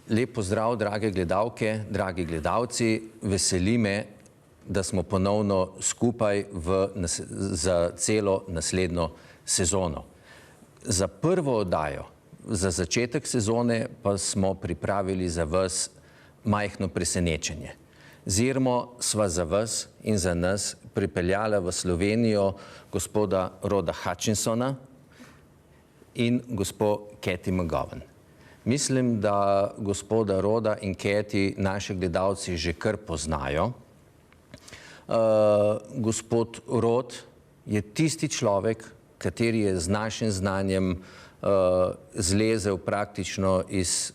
Lep pozdrav, drage gledalke, dragi gledalci. Veseli me, da smo ponovno skupaj za celo naslednjo sezono. Za prvo oddajo, za začetek sezone, pa smo pripravili za vas majhno presenečenje. Z Irmo sva za vas in za nas pripeljala v Slovenijo gospoda Roda Hutchinsona in gospo Kathleen McGowan. Mislim, da gospoda Roda in Kathy naši gledalci že kar poznajo. Gospod Rod je tisti človek, kateri je z našim znanjem zlezel praktično iz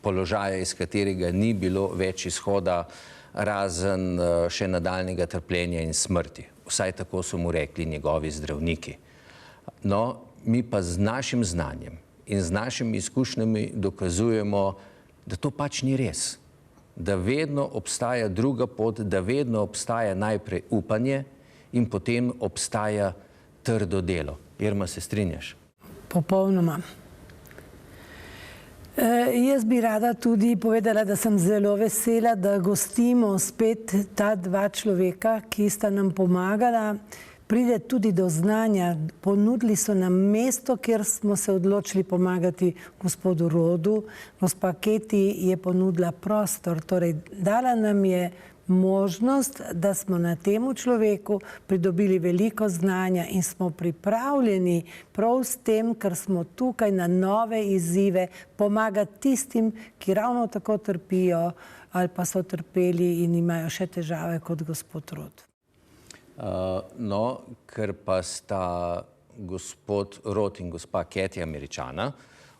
položaja, iz katerega ni bilo več izhoda, razen še nadaljnjega trpljenja in smrti. Vsaj tako so mu rekli njegovi zdravniki. No, mi pa z našim znanjem in z našimi izkušnjami dokazujemo, da to pač ni res. Da vedno obstaja druga pot, da vedno obstaja najprej upanje in potem obstaja trdo delo. Irma, se strinjaš? Popolnoma. Jaz bi rada tudi povedala, da sem zelo vesela, da gostimo spet ta dva človeka, ki sta nam pomagala. Pride tudi do znanja. Ponudili so nam mesto, kjer smo se odločili pomagati gospodu Rodu. Gospa Kathy je ponudila prostor, torej dala nam je možnost, da smo na temu človeku pridobili veliko znanja in smo pripravljeni prav s tem, ker smo tukaj na nove izzive, pomagati tistim, ki ravno tako trpijo ali pa so trpeli in imajo še težave kot gospod Rod. No, ker pa sta gospod Rod in gospa Kathy Američana,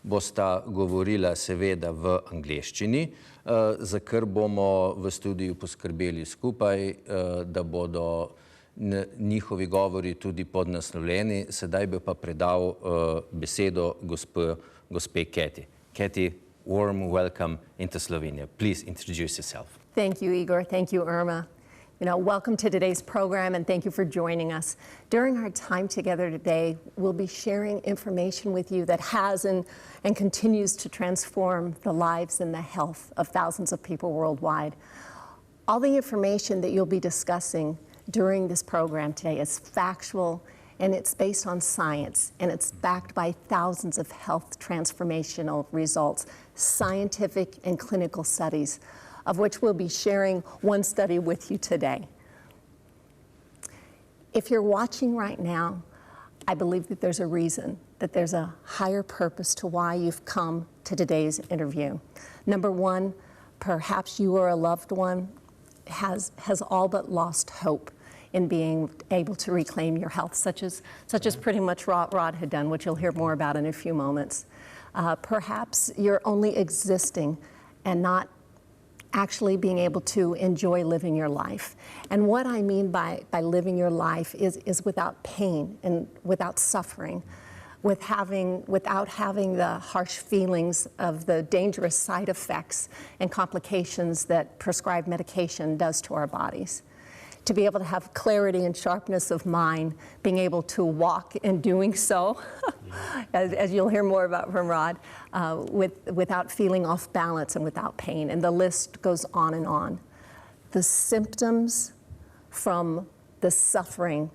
bosta govorila seveda v angleščini, za kar bomo v studiu poskrbeli skupaj, da bodo njihovi govori tudi podnaslovljeni. Sedaj bi pa predal besedo gospe Kathy. Kathy, warm welcome into Slovenia. Please introduce yourself. Thank you, Igor. Thank you, Irma. Welcome to today's program, and thank you for joining us. During our time together today, we'll be sharing information with you that has and continues to transform the lives and the health of thousands of people worldwide. All the information that you'll be discussing during this program today is factual, and it's based on science, and it's backed by thousands of health transformational results, scientific and clinical studies, of which we'll be sharing one study with you today. If you're watching right now, I believe that there's a reason, that there's a higher purpose to why you've come to today's interview. Number one, perhaps you or a loved one has all but lost hope in being able to reclaim your health, such as pretty much Rod had done, which you'll hear more about in a few moments. Perhaps you're only existing and not actually being able to enjoy living your life. And what I mean by living your life is without pain and without suffering, without having the harsh feelings of the dangerous side effects and complications that prescribed medication does to our bodies. To be able to have clarity and sharpness of mind, being able to walk in doing so, as you'll hear more about from Rod, without feeling off balance and without pain. And the list goes on and on. The symptoms from the suffering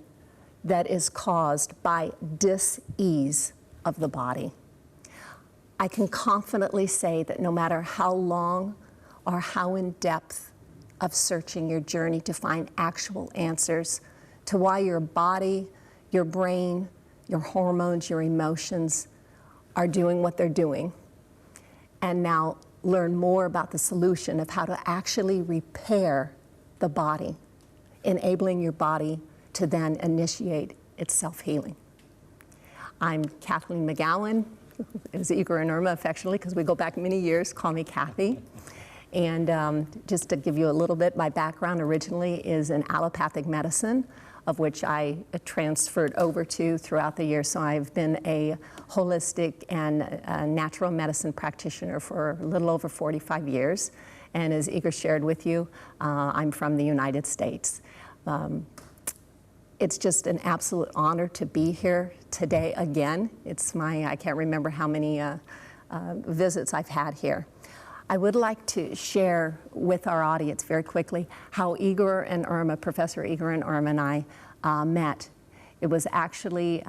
that is caused by dis-ease of the body. I can confidently say that no matter how long or how in depth of searching your journey to find actual answers to why your body, your brain, your hormones, your emotions are doing what they're doing. And now learn more about the solution of how to actually repair the body, enabling your body to then initiate its self-healing. I'm Kathleen McGowan, as Igor and Irma affectionately, because we go back many years, call me Kathy. And just to give you a little bit, my background originally is in allopathic medicine, of which I transferred over to throughout the years. So I've been a holistic and natural medicine practitioner for a little over 45 years. And as Igor shared with you, I'm from the United States. It's just an absolute honor to be here today again. It's I can't remember how many visits I've had here. I would like to share with our audience very quickly how Igor and Irma, Professor Igor and Irma and I met. It was actually,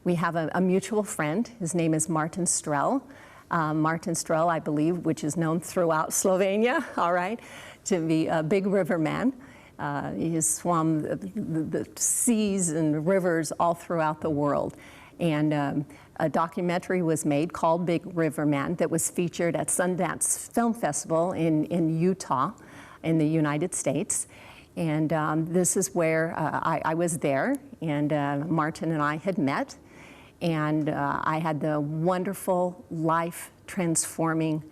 we have a mutual friend. His name is Martin Strel. Martin Strel, I believe, which is known throughout Slovenia, all right, to be a big river man. He has swum the seas and rivers all throughout the world. And a documentary was made called Big River Man that was featured at Sundance Film Festival in Utah in the United States. And this is where I was there, and Martin and I had met. And I had the wonderful, life-transforming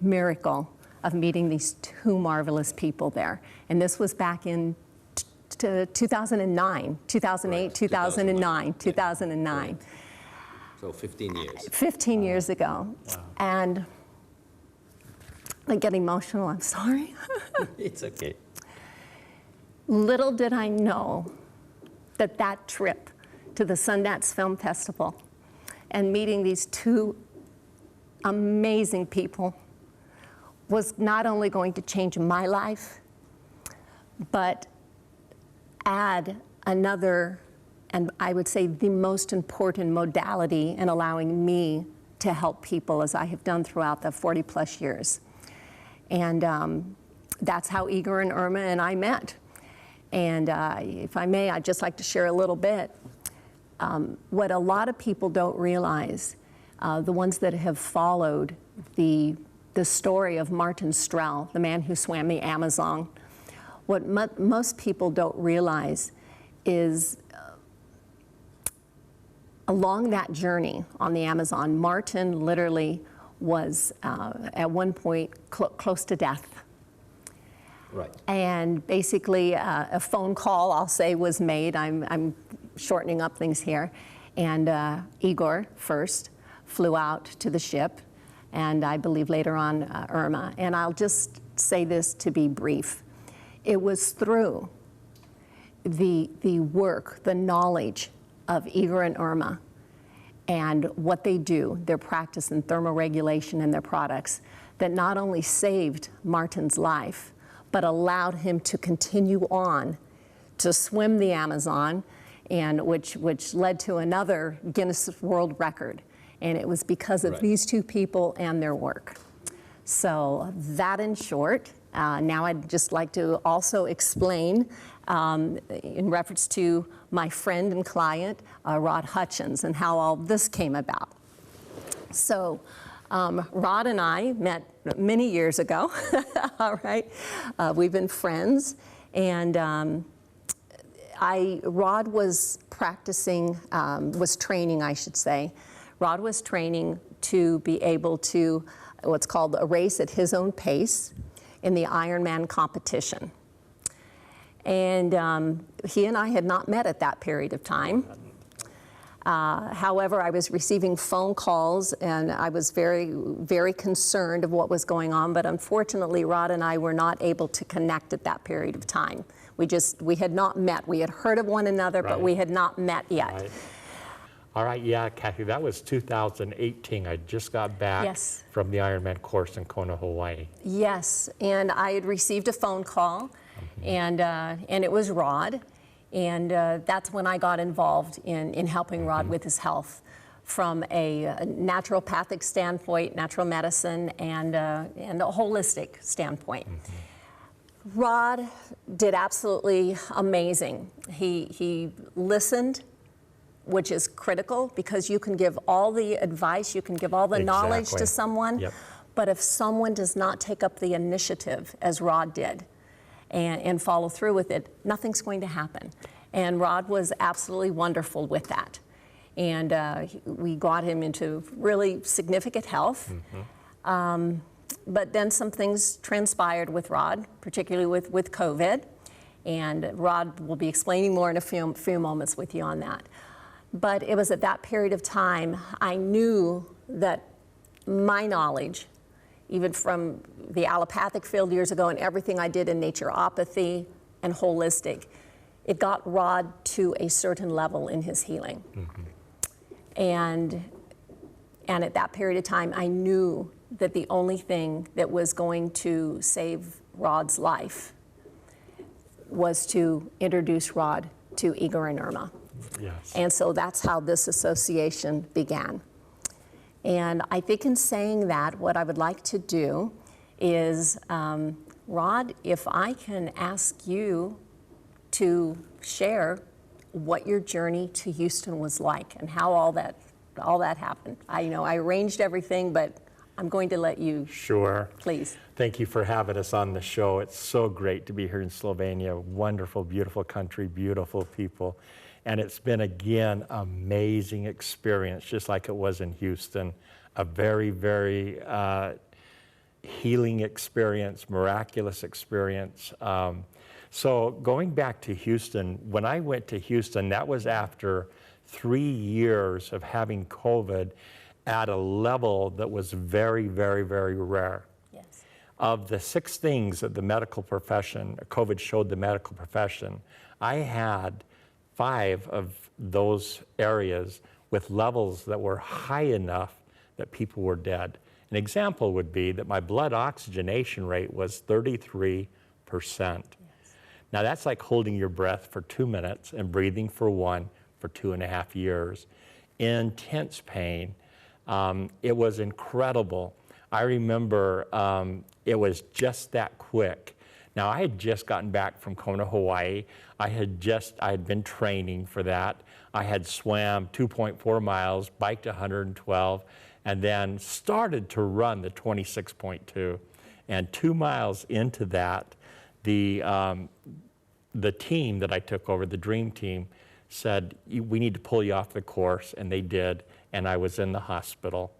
miracle of meeting these two marvelous people there. And this was back in 2009, 2008, right. 2009, 2009. Right. So 15 years. 15 years ago. Wow. And I get emotional, I'm sorry. It's okay. Little did I know that that trip to the Sundance Film Festival and meeting these two amazing people was not only going to change my life, but add another, and I would say the most important modality in allowing me to help people, as I have done throughout the 40 plus years. And that's how Igor and Irma and I met. And if I may, I'd just like to share a little bit. What a lot of people don't realize, the ones that have followed the story of Martin Strel, the man who swam the Amazon, what most people don't realize is along that journey on the Amazon, Martin literally was at one point close to death. Right. And basically a phone call, I'll say, was made. I'm shortening up things here. And Igor first flew out to the ship, and I believe later on Irma. And I'll just say this to be brief. It was through the work, the knowledge of Igor and Irma and what they do, their practice in thermoregulation and their products, that not only saved Martin's life, but allowed him to continue on to swim the Amazon, and which led to another Guinness World Record. And it was because of these two people and their work. So that in short. Now I'd just like to also explain in reference to my friend and client, Rod Hutchins, and how all this came about. So Rod and I met many years ago, all right? We've been friends, and Rod was practicing, was training, I should say. Rod was training to be able to, what's called a race at his own pace in the Ironman competition. And he and I had not met at that period of time. However, I was receiving phone calls, and I was very, very concerned of what was going on, but unfortunately, Rod and I were not able to connect at that period of time. We had not met. We had heard of one another, but we had not met yet. Right. All right, yeah, Kathy, that was 2018. I just got back from the Ironman course in Kona, Hawaii. Yes, and I had received a phone call, and it was Rod, and that's when I got involved in helping Rod with his health from a naturopathic standpoint, natural medicine, and a holistic standpoint. Rod did absolutely amazing. He listened, which is critical, because you can give all the advice, you can give all the knowledge to someone, but if someone does not take up the initiative, as Rod did, and follow through with it, nothing's going to happen. And Rod was absolutely wonderful with that. And we got him into really significant health. But then some things transpired with Rod, particularly with COVID. And Rod will be explaining more in a few moments with you on that. But it was at that period of time I knew that my knowledge, even from the allopathic field years ago and everything I did in naturopathy and holistic, it got Rod to a certain level in his healing. And at that period of time, I knew that the only thing that was going to save Rod's life was to introduce Rod to Igor and Irma. Yes. And so that's how this association began. And I think in saying that, what I would like to do is, Rod, if I can ask you to share what your journey to Houston was like and how all that happened. I arranged everything, but I'm going to let you. Sure. Please. Thank you for having us on the show. It's so great to be here in Slovenia. Wonderful, beautiful country, beautiful people. And it's been, again, amazing experience, just like it was in Houston. A very, very healing experience, miraculous experience. So going back to Houston, when I went to Houston, that was after 3 years of having COVID at a level that was very, very, very rare. Yes. Of the 6 things that the medical profession, COVID showed the medical profession, I had 5 of those areas with levels that were high enough that people were dead. An example would be that my blood oxygenation rate was 33%. Now that's like holding your breath for 2 minutes and breathing for 1 for 2.5 years. Intense pain. It was incredible. I remember it was just that quick. Now I had just gotten back from Kona, Hawaii. I had been training for that. I had swam 2.4 miles, biked 112, and then started to run the 26.2. And 2 miles into that, the team that I took over, the dream team, said, we need to pull you off the course, and they did, and I was in the hospital.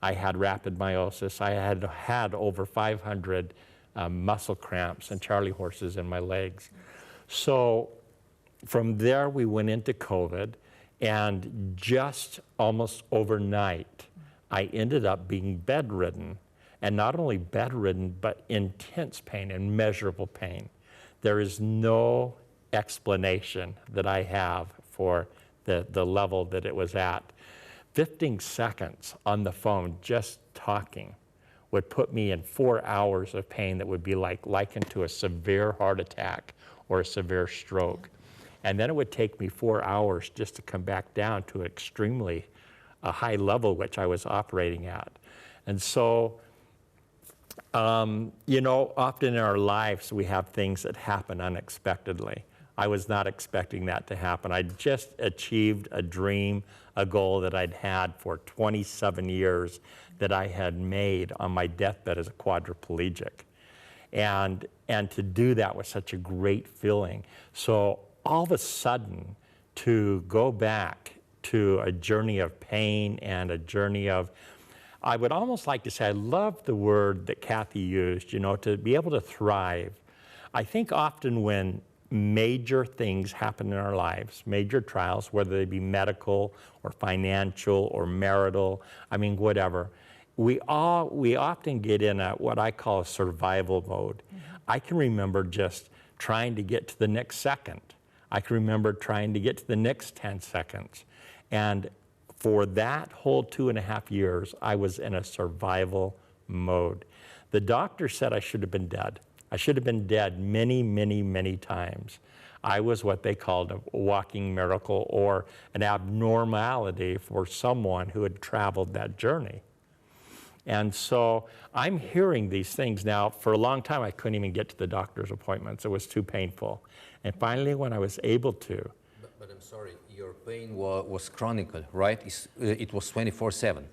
I had rapid meiosis. I had had over 500 muscle cramps and charley horses in my legs. So from there, we went into COVID, and just almost overnight, I ended up being bedridden, and not only bedridden, but intense pain and measurable pain. There is no explanation that I have for the level that it was at. 15 seconds on the phone just talking would put me in 4 hours of pain that would be likened to a severe heart attack or a severe stroke. And then it would take me 4 hours just to come back down to extremely a high level which I was operating at. And so, often in our lives we have things that happen unexpectedly. I was not expecting that to happen. I just achieved a dream, a goal that I'd had for 27 years that I had made on my deathbed as a quadriplegic. And to do that was such a great feeling. So all of a sudden, to go back to a journey of pain and a journey of, I would almost like to say, I love the word that Kathy used, to be able to thrive. I think often when major things happen in our lives, major trials, whether they be medical or financial or marital, whatever, we often get in what I call a survival mode. Mm-hmm. I can remember just trying to get to the next second. I can remember trying to get to the next 10 seconds. And for that whole 2.5 years, I was in a survival mode. The doctor said I should have been dead. I should have been dead many, many, many times. I was what they called a walking miracle, or an abnormality for someone who had traveled that journey. And so I'm hearing these things now. For a long time, I couldn't even get to the doctor's appointments. It was too painful. And finally, when I was able to. But I'm sorry, your pain was chronic, right? It was 24/7.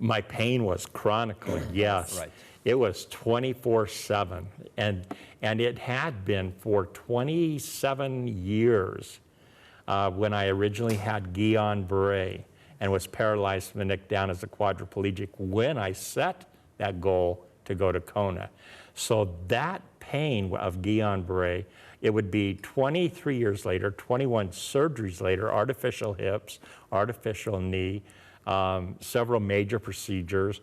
My pain was chronic, yes. Right. It was 24/7. And it had been for 27 years when I originally had Guillain-Barré and was paralyzed from the neck down as a quadriplegic when I set that goal to go to Kona. So that pain of Guillain-Barré, it would be 23 years later, 21 surgeries later, artificial hips, artificial knee, several major procedures,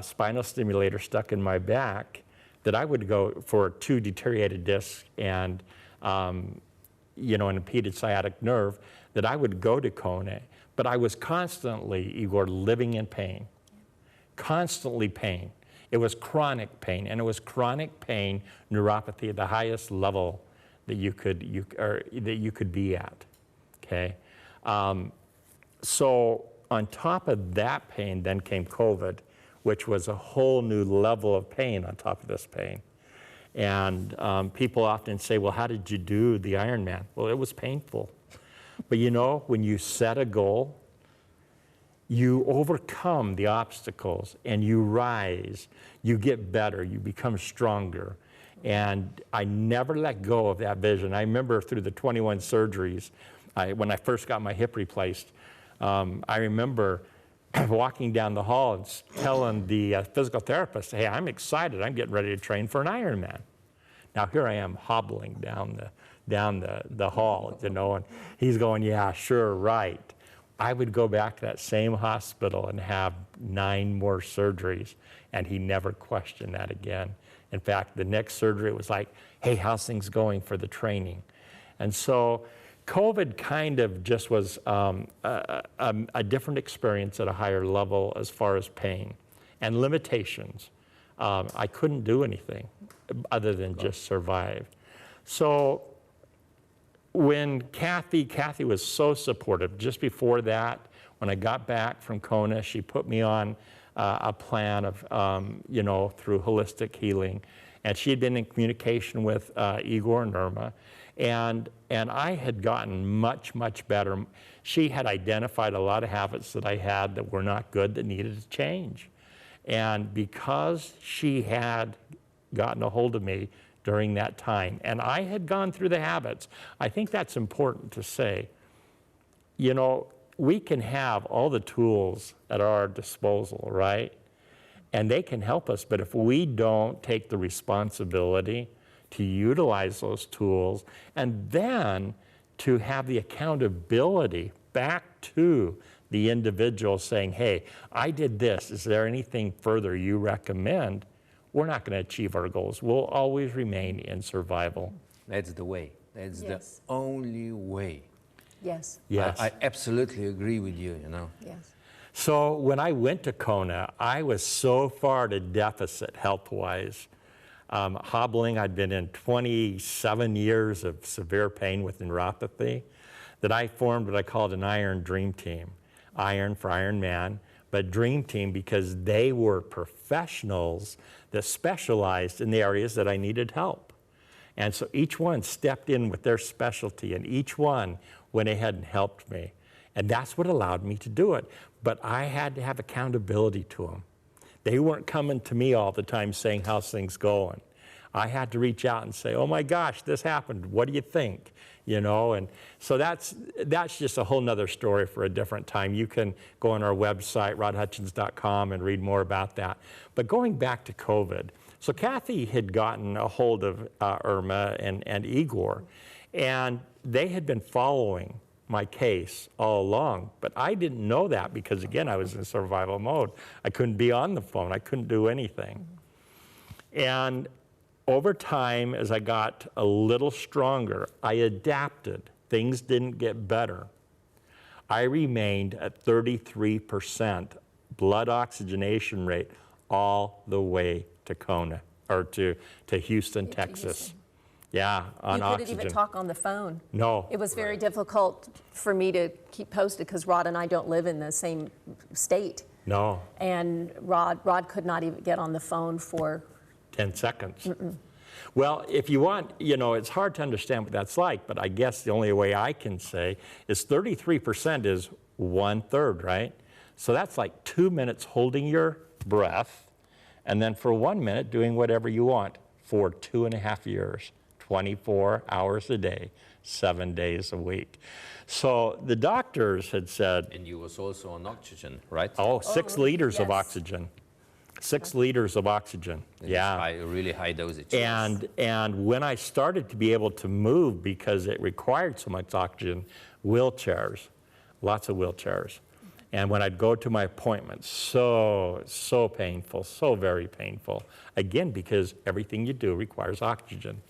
spinal stimulator stuck in my back, that I would go for 2 deteriorated discs and an impeded sciatic nerve, that I would go to Kona. But I was constantly, Igor, living in pain, constantly pain. It was chronic pain, and it was chronic pain, neuropathy at the highest level that you could be at, okay? So on top of that pain then came COVID, which was a whole new level of pain on top of this pain. And people often say, well, how did you do the Ironman? Well, it was painful. But you know, when you set a goal, you overcome the obstacles and you rise, you get better, you become stronger. And I never let go of that vision. I remember through the 21 surgeries, when I first got my hip replaced, I remember walking down the hall and telling the physical therapist, hey, I'm excited, I'm getting ready to train for an Ironman. Now here I am hobbling down the hall, you know, and he's going, yeah, sure, right. I would go back to that same hospital and have 9 more surgeries, and he never questioned that again. In fact, the next surgery was like, hey, how's things going for the training? And so COVID kind of just was a different experience at a higher level as far as pain and limitations. I couldn't do anything other than just survive. So when Kathy was so supportive. Just before that, when I got back from Kona, she put me on a plan of, you know, through holistic healing. And she had been in communication with Igor and Irma. And I had gotten much, much better. She had identified a lot of habits that I had that were not good, that needed to change. And because she had gotten a hold of me during that time, and I had gone through the habits, I think that's important to say. You know, we can have all the tools at our disposal, right? And they can help us, but if we don't take the responsibility to utilize those tools, and then to have the accountability back to the individual saying, hey, I did this, is there anything further you recommend? We're not going to achieve our goals. We'll always remain in survival. That's the way. That's Yes. the only way. Yes. Yes. I absolutely agree with you, you know. Yes. So when I went to Kona, I was so far to deficit health-wise. Hobbling, I'd been in 27 years of severe pain with neuropathy, that I formed what I called an Iron Dream Team. Iron for Iron Man, but Dream Team because they were professionals that specialized in the areas that I needed help. And so each one stepped in with their specialty, and each one went ahead and helped me. And that's what allowed me to do it. But I had to have accountability to them. They weren't coming to me all the time saying, how's things going? I had to reach out and say, oh my gosh, this happened, what do you think? You know, and so that's just a whole nother story for a different time. You can go on our website, rodhutchins.com, and read more about that. But going back to COVID, so Kathy had gotten a hold of Irma and Igor, and they had been following my case all along, but I didn't know that because, again, I was in survival mode. I couldn't be on the phone. I couldn't do anything. And over time, as I got a little stronger, I adapted. Things didn't get better. I remained at 33% blood oxygenation rate all the way to Kona, or to Houston, Texas. Yeah, on oxygen. You couldn't even talk on the phone. No. It was very difficult for me to keep posted because Rod and I don't live in the same state. No. And Rod could not even get on the phone for 10 seconds. Well, if you want, you know, it's hard to understand what that's like, but I guess the only way I can say is 33% is 1/3, right? So that's like 2 minutes holding your breath, and then for 1 minute doing whatever you want for 2.5 years, 24 hours a day, 7 days a week. So the doctors had said... And you was also on oxygen, right? Oh, 6 liters of yes. oxygen. 6 liters of oxygen, yeah. High, really high dosage. And when I started to be able to move, because it required so much oxygen, wheelchairs, lots of wheelchairs. And when I'd go to my appointments, so painful, so very painful. Again, because everything you do requires oxygen.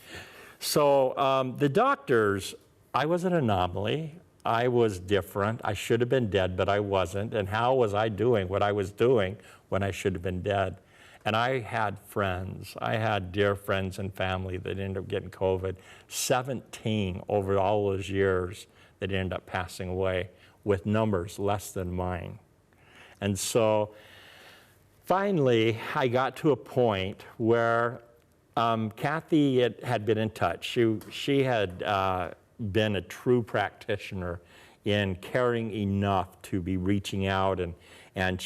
So the doctors, I was an anomaly. I was different. I should have been dead, but I wasn't. And how was I doing what I was doing when I should have been dead? And I had friends, I had dear friends and family that ended up getting COVID, 17 over all those years that ended up passing away with numbers less than mine. And so finally, I got to a point where Kathy had been in touch. She had been a true practitioner in caring enough to be reaching out, and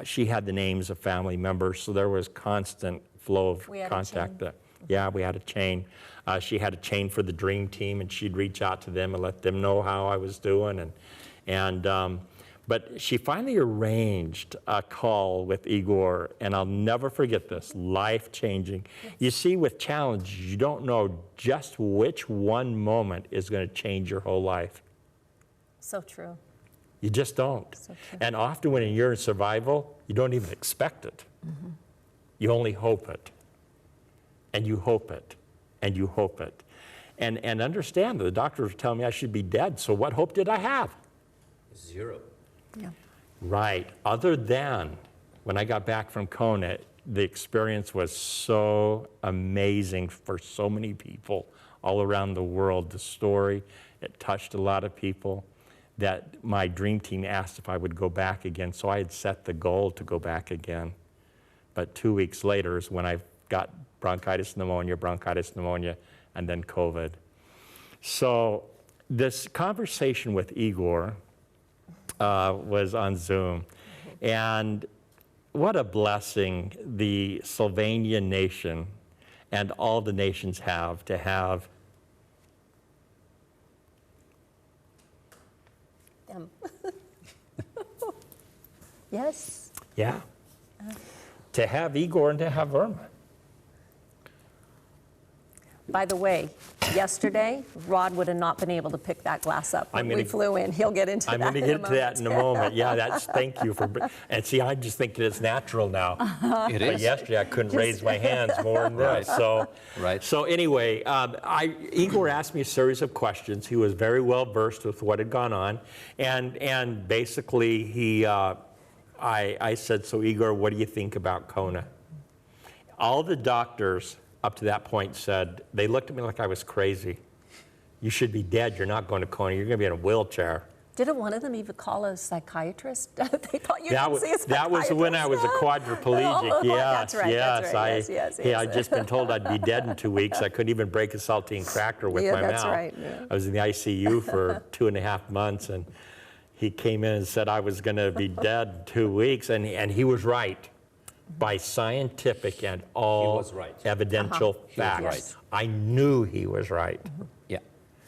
she had the names of family members, so there was constant flow of contact. Yeah, we had a chain. She had a chain for the dream team, and she'd reach out to them and let them know how I was doing. But she finally arranged a call with Igor, and I'll never forget this, life-changing. Yes. You see, with challenges, you don't know just which one moment is going to change your whole life. So true. You just don't. So true. And often when you're in survival, you don't even expect it. Mm-hmm. You only hope it. And you hope it. And you hope it. And understand that the doctors were telling me I should be dead, so what hope did I have? Zero. Yeah. Right. Other than when I got back from Kona, the experience was so amazing for so many people all around the world. The story, it touched a lot of people, that my dream team asked if I would go back again. So I had set the goal to go back again. But 2 weeks later is when I got bronchitis pneumonia, and then COVID. So this conversation with Igor was on Zoom. And what a blessing the Sylvania nation and all the nations have to have them. Yes. Yeah. To have Igor and to have Irma. By the way, yesterday, Rod would have not been able to pick that glass up when we flew in. He'll get into that in a moment. I'm going to get to that in a moment. Yeah, thank you for, and see, I just think that it's natural now. It is. But yesterday, I couldn't raise my hands more than this. So anyway, Igor asked me a series of questions. He was very well versed with what had gone on. And basically, I said, so Igor, what do you think about Kona? All the doctors up to that point said, they looked at me like I was crazy. You should be dead. You're not going to Kona. You're going to be in a wheelchair. Didn't one of them even call a psychiatrist? They thought you didn't see a psychiatrist. That was when I was a quadriplegic. Yes, that's right. Yes. I'd just been told I'd be dead in 2 weeks. I couldn't even break a saltine cracker with my mouth. That's right. Yeah. I was in the ICU for 2.5 months, and he came in and said I was going to be dead in 2 weeks, and he was right. By scientific and all evidential facts. Right. I knew he was right. Mm-hmm. Yeah,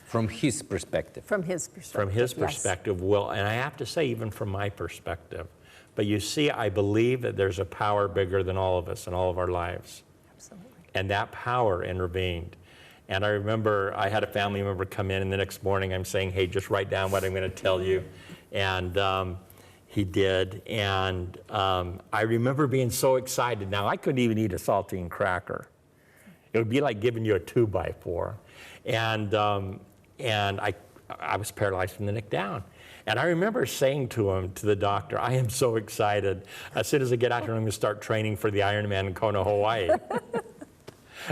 from his perspective. From his perspective. From his perspective, well, and I have to say, even from my perspective. But you see, I believe that there's a power bigger than all of us in all of our lives. Absolutely. And that power intervened. And I remember I had a family member come in, and the next morning I'm saying, hey, just write down what I'm going to tell you. And he did, and I remember being so excited. Now, I couldn't even eat a saltine cracker. It would be like giving you a 2x4. And I was paralyzed from the neck down. And I remember saying to the doctor, I am so excited. As soon as I get out here, I'm going to start training for the Ironman in Kona, Hawaii.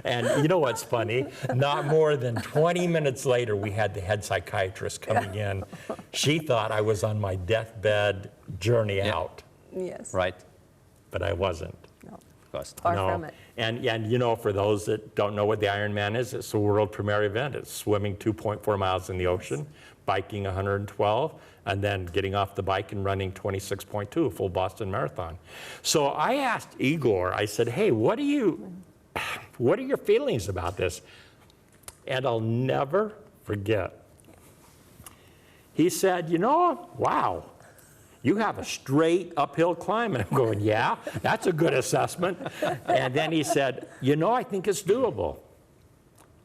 And you know what's funny? Not more than 20 minutes later, we had the head psychiatrist coming in. She thought I was on my deathbed journey out. Yes. Right. But I wasn't. No. Gost. Far from it. And you know, for those that don't know what the Ironman is, it's a world premier event. It's swimming 2.4 miles in the ocean, biking 112, and then getting off the bike and running 26.2, a full Boston Marathon. So I asked Igor, I said, hey, what are your feelings about this? And I'll never forget. He said, you know, wow, you have a straight uphill climb. And I'm going, yeah, that's a good assessment. And then he said, you know, I think it's doable.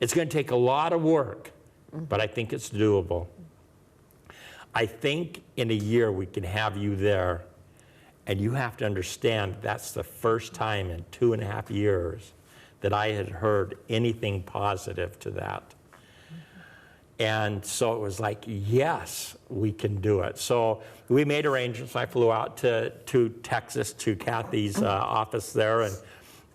It's going to take a lot of work, but I think it's doable. I think in a year we can have you there, and you have to understand that's the first time in 2.5 years that I had heard anything positive to that. And so it was like, yes, we can do it. So we made arrangements. I flew out to Texas, to Kathy's office there,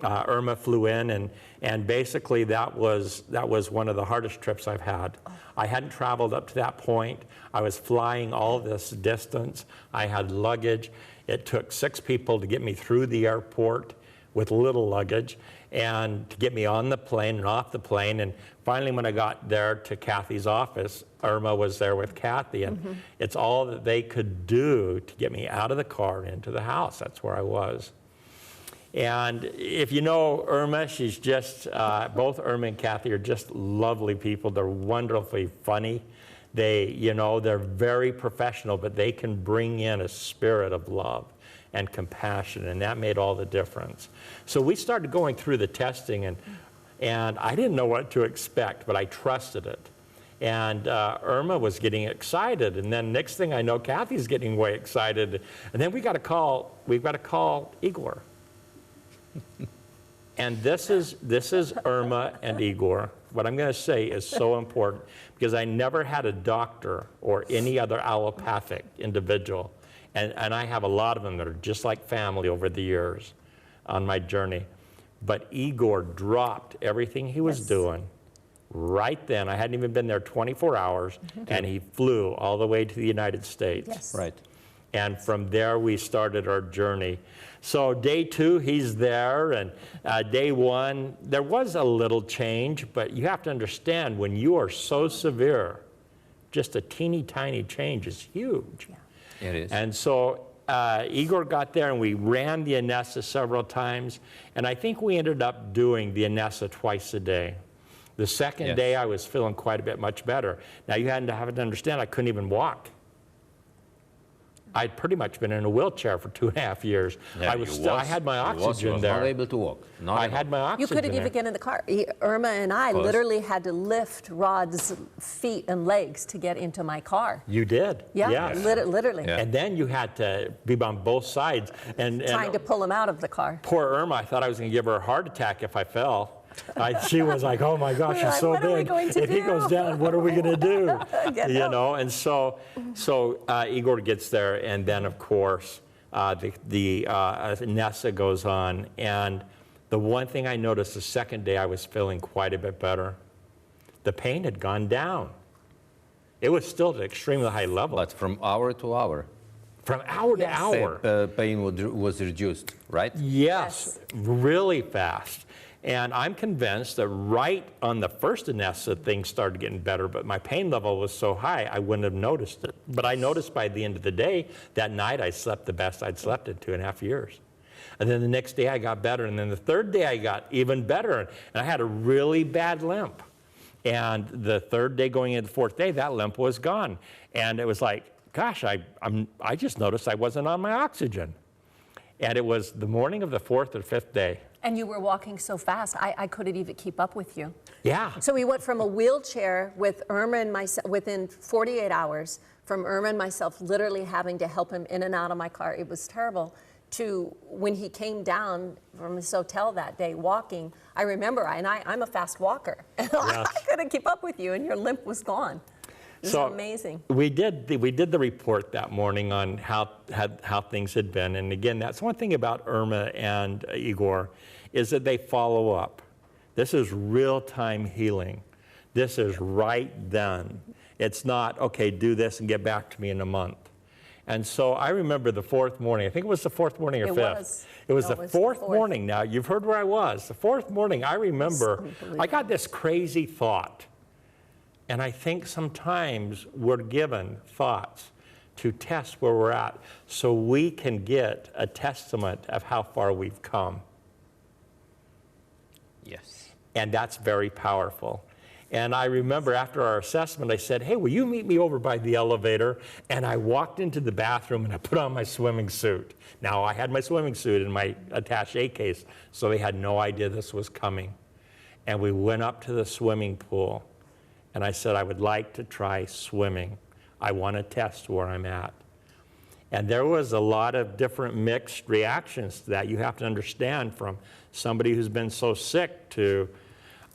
Irma flew in, and basically that was one of the hardest trips I've had. I hadn't traveled up to that point. I was flying all this distance. I had luggage. It took 6 people to get me through the airport with little luggage and to get me on the plane and off the plane. And finally, when I got there to Kathy's office, Irma was there with Kathy, and it's all that they could do to get me out of the car and into the house. That's where I was. And if you know Irma, she's just, both Irma and Kathy are just lovely people. They're wonderfully funny. They're very professional, but they can bring in a spirit of love and compassion, and that made all the difference. So we started going through the testing, and I didn't know what to expect, but I trusted it. And Irma was getting excited, and then next thing I know, Kathy's getting way excited, and then we've got to call Igor. And this is Irma and Igor. What I'm going to say is so important, because I never had a doctor or any other allopathic individual, and I have a lot of them that are just like family over the years on my journey. But Igor dropped everything he was doing right then. I hadn't even been there 24 hours, and he flew all the way to the United States. Yes. Right. And from there, we started our journey. So day 2, he's there, and day 1, there was a little change, but you have to understand, when you are so severe, just a teeny tiny change is huge. Yeah. It is. And so Igor got there, and we ran the Anessa several times, and I think we ended up doing the Anessa twice a day. The second day, I was feeling quite a bit much better. Now, you had to have to understand, I couldn't even walk. I'd pretty much been in a wheelchair for 2.5 years. Yeah, I had my oxygen there. Not able to walk. I had my oxygen You couldn't there. even get in the car. Irma and I literally had to lift Rod's feet and legs to get into my car. You did. Yeah, Yes. literally. Yeah. And then you had to be on both sides. And Trying to pull him out of the car. poor Irma, I thought I was going to give her a heart attack if I fell. She was like, oh my gosh, We're she's so like, what are we big. going to If he do? goes down, what are we going to do? Get help. And so Igor gets there, and then of course the Anessa goes on. And the one thing I noticed the second day, I was feeling quite a bit better. The pain had gone down. It was still at an extremely high level. But from hour to hour, From hour to hour. pain was reduced, right? Yes, really fast. And I'm convinced that right on the first Anessa, things started getting better, but my pain level was so high, I wouldn't have noticed it. But I noticed by the end of the day, that night I slept the best I'd slept in 2.5 years. And then the next day I got better, and then the third day I got even better, and I had a really bad limp. And the third day going into the fourth day, that limp was gone. And it was like, gosh, I just noticed I wasn't on my oxygen. And it was the morning of the 4th or 5th day. And you were walking so fast, I couldn't even keep up with you. Yeah. So we went from a wheelchair with Irma and myself within 48 hours, from Irma and myself literally having to help him in and out of my car. It was terrible. To when he came down from his hotel that day walking, I remember, I'm a fast walker. And I couldn't keep up with you, and your limp was gone. It was amazing. We did the report that morning on how things had been. And again, that's one thing about Irma and Igor, is that they follow up. This is real-time healing. This is right then. It's not, okay, do this and get back to me in a month. And so I remember the 4th morning. I think it was the 4th morning or 5th. It was the 4th morning. Now, you've heard where I was. The 4th morning, I remember, I got this crazy thought. And I think sometimes we're given thoughts to test where we're at so we can get a testament of how far we've come. Yes. And that's very powerful. And I remember after our assessment, I said, hey, will you meet me over by the elevator? And I walked into the bathroom and I put on my swimming suit. Now, I had my swimming suit in my attaché case, so they had no idea this was coming. And we went up to the swimming pool. And I said, I would like to try swimming. I want to test where I'm at. And there was a lot of different mixed reactions to that. You have to understand, from somebody who's been so sick to,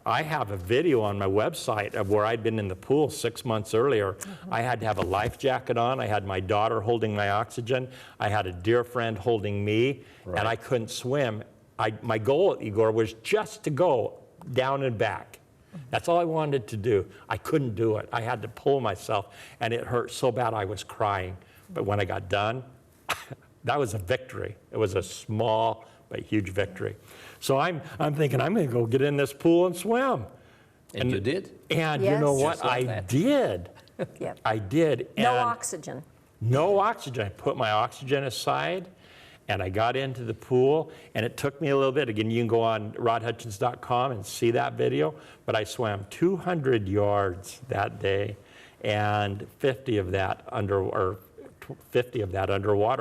I have a video on my website of where I'd been in the pool 6 months earlier. I had to have a life jacket on. I had my daughter holding my oxygen. I had a dear friend holding me, and I couldn't swim. my goal, Igor, was just to go down and back. That's all I wanted to do. I couldn't do it. I had to pull myself, and it hurt so bad I was crying. But when I got done, that was a victory. It was a small but huge victory. So I'm thinking, I'm going to go get in this pool and swim. And you did? And Yes. you know what? Just like I that. did. Yep. I did. No And oxygen. no oxygen. I put my oxygen aside, and I got into the pool, and it took me a little bit. Again, you can go on rodhutchins.com and see that video, but I swam 200 yards that day, and 50 of that underwater,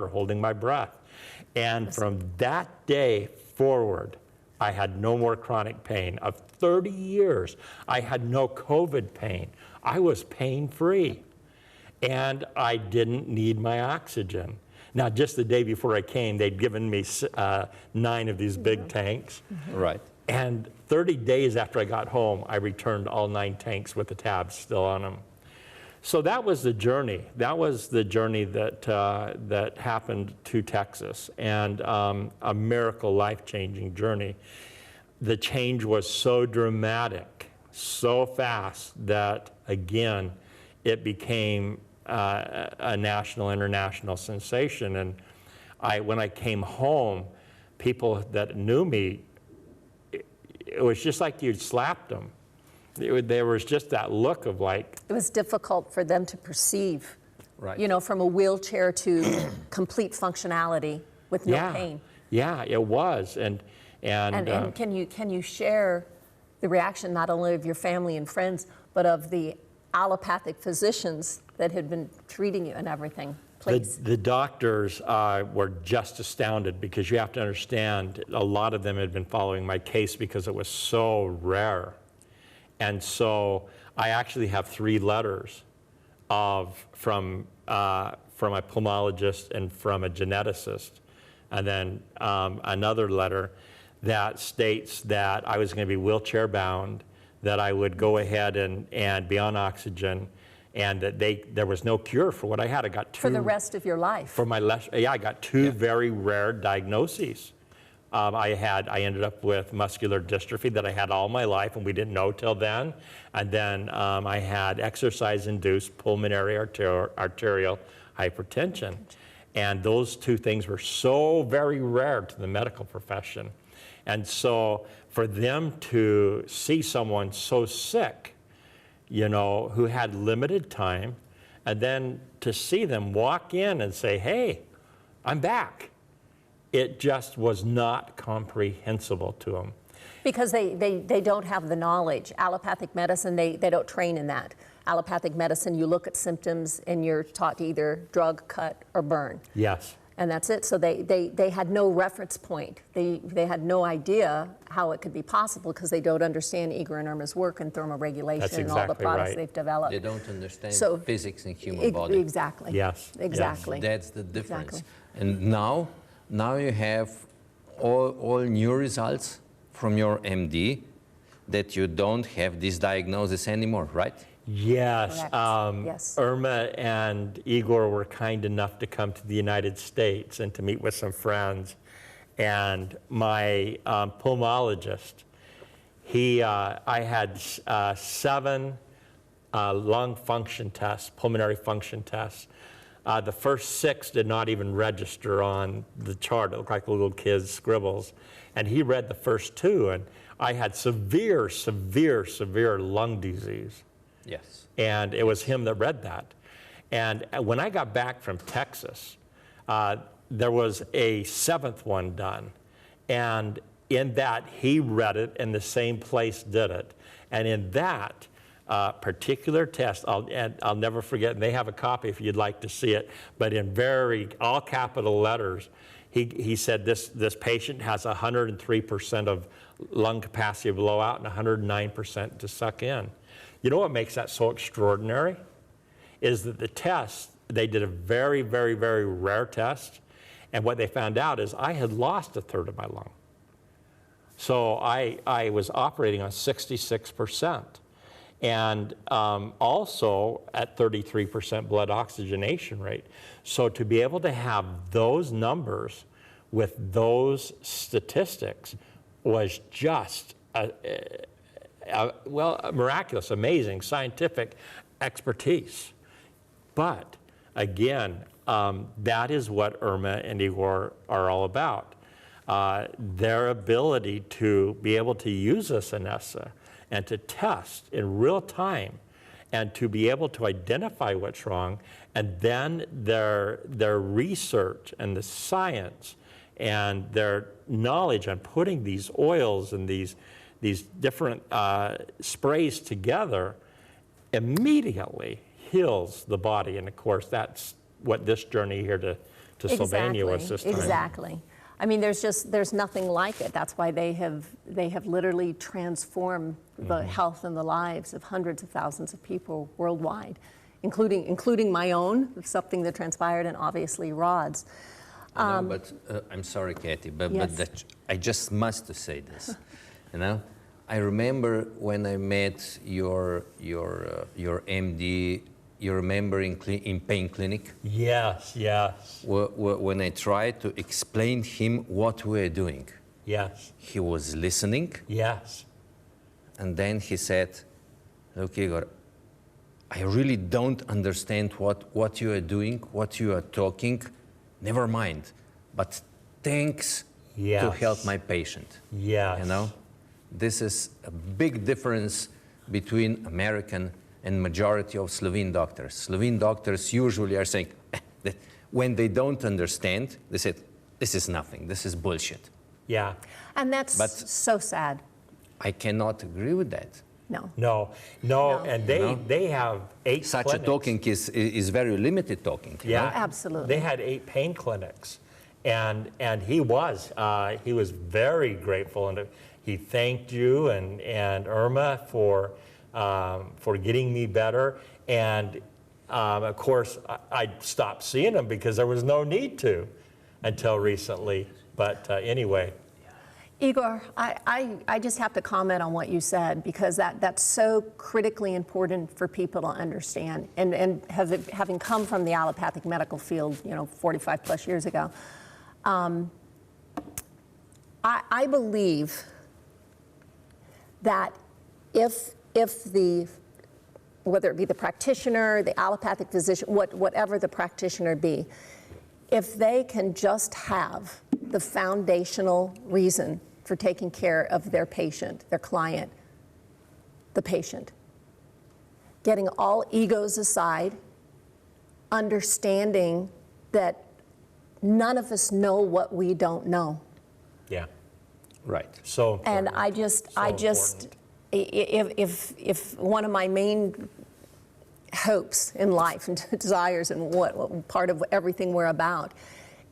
holding my breath. And from that day forward, I had no more chronic pain. Of 30 years, I had no COVID pain. I was pain-free, and I didn't need my oxygen. Now, just the day before I came, they'd given me 9 of these big tanks. Right. And 30 days after I got home, I returned all 9 tanks with the tabs still on them. So that was the journey. That was the journey that happened to Texas, and a miracle, life-changing journey. The change was so dramatic, so fast, that, again, it became a national, international sensation. And when I came home, people that knew me, it was just like you'd slapped them. There was just that look of like... It was difficult for them to perceive, Right. you know, from a wheelchair to complete functionality with no yeah, pain. Yeah, it was. And can you share the reaction not only of your family and friends, but of the allopathic physicians that had been treating you and everything? Please. The doctors were just astounded, because you have to understand, a lot of them had been following my case because it was so rare. And so I actually have 3 letters from a pulmonologist and from a geneticist, and then another letter that states that I was going to be wheelchair bound, that I would go ahead and be on oxygen, and that there was no cure for what I had. I got 2 For the rest of your life. I got 2 very rare diagnoses. I ended up with muscular dystrophy that I had all my life, and we didn't know till then. And then I had exercise-induced pulmonary arterial hypertension. And those 2 things were so very rare to the medical profession. And so for them to see someone so sick, you know, who had limited time, and then to see them walk in and say, hey, I'm back, it just was not comprehensible to them. Because they don't have the knowledge. Allopathic medicine, they don't train in that. Allopathic medicine, you look at symptoms and you're taught to either drug, cut, or burn. Yes. And that's it. So they had no reference point. They had no idea how it could be possible, because they don't understand Igor and Irma's work in thermoregulation That's and all the exactly products right. they've developed. They don't understand So, physics in human body. Exactly. Yes. Exactly. That's the difference. Exactly. And now you have all new results from your MD, that you don't have this diagnosis anymore, right? Yes. Correct. Yes. Irma and Igor were kind enough to come to the United States and to meet with some friends. And my pulmonologist, I had 7 lung function tests, pulmonary function tests. The first 6 did not even register on the chart. It looked like little kids' scribbles. And he read the first 2, and I had severe, severe, severe lung disease. Yes. And it was him that read that. And when I got back from Texas, there was a 7th one done. And in that, he read it, and the same place did it. And in that particular test, I'll never forget, and they have a copy if you'd like to see it, but in all capital letters, he said this patient has 103% of lung capacity to blow out and 109% to suck in. You know what makes that so extraordinary? Is that the test, they did a very, very, very rare test, and what they found out is I had lost 1/3 of my lung. So I was operating on 66%, and also at 33% blood oxygenation rate. So to be able to have those numbers with those statistics was just well, miraculous, amazing scientific expertise. But again, that is what Irma and Igor are all about. Their ability to be able to use this, Anessa, and to test in real time, and to be able to identify what's wrong, and then their research and the science and their knowledge on putting these oils and these different sprays together immediately heals the body. And of course, that's what this journey here to Slovenia was this time. Exactly. I mean, there's nothing like it. That's why they have literally transformed the health and the lives of hundreds of thousands of people worldwide, including my own, something that transpired, and obviously Rod's. But I'm sorry, Kathy, but I just must say this. You know, I remember when I met your MD. You remember in pain clinic? Yes, yes. When I tried to explain him what we were doing. Yes. He was listening. Yes. And then he said, look, Igor, I really don't understand what you are doing, what you are talking. Never mind. But thanks to help my patient. Yes. You know, this is a big difference between American and majority of Slovene doctors. Slovene doctors usually are saying that when they don't understand, they say, this is nothing, this is bullshit. Yeah. And that's so sad. I cannot agree with that. No. No. And they have 8 Such clinics. a talking is very limited talking. Yeah, know? Absolutely. They had 8 pain clinics, and he was very grateful, and he thanked you and Irma for getting me better. And of course, I stopped seeing him because there was no need to until recently. But anyway. Igor, I just have to comment on what you said, because that's so critically important for people to understand. And having come from the allopathic medical field, 45 plus years ago, I believe that if whether it be the practitioner, the allopathic physician, whatever the practitioner be, if they can just have the foundational reason for taking care of their patient, their client, the patient, getting all egos aside, understanding that none of us know what we don't know. Yeah. Right. So important. And I just, if one of my main hopes in life and desires and what part of everything we're about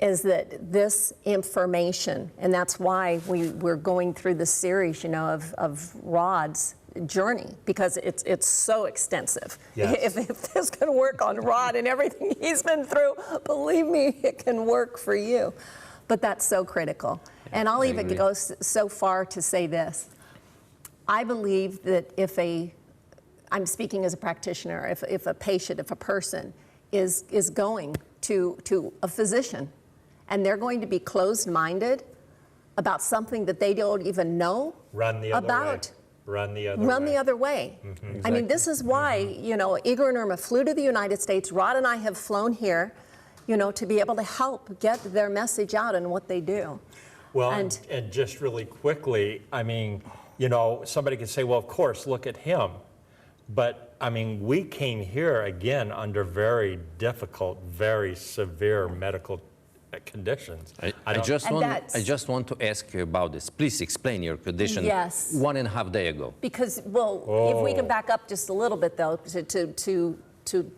is that this information, and that's why we're going through this series, of Rod's journey, because it's so extensive. Yes. If this can work on Rod and everything he's been through, believe me, it can work for you. But that's so critical. And I'll even go so far to say this. I believe that I'm speaking as a practitioner, if a patient, if a person is going to a physician and they're going to be closed-minded about something that they don't even know Run the other about. way. Run the other way. Mm-hmm. Exactly. I mean, this is why, Igor and Irma flew to the United States. Rod and I have flown here, to be able to help get their message out and what they do. Well, and just really quickly, I mean, somebody could say, well, of course, look at him. But, I mean, we came here, again, under very difficult, very severe medical conditions. I just want to ask you about this. Please explain your condition. Yes. 1.5 days ago. Because, if we can back up just a little bit, though, to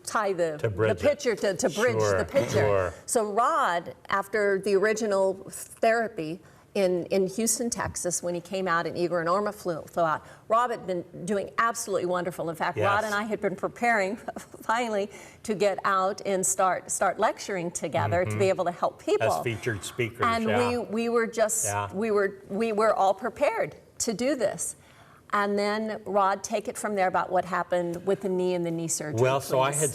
tie the picture, to bridge the picture. Sure. So Rod, after the original therapy in Houston, Texas, when he came out and Igor and Irma flew out, Rod had been doing absolutely wonderful. In fact, Rod and I had been preparing finally to get out and start lecturing together to be able to help people. As featured speakers, and we were just we were all prepared to do this. And then, Rod, take it from there about what happened with the knee and the knee surgery. Well, so I please. had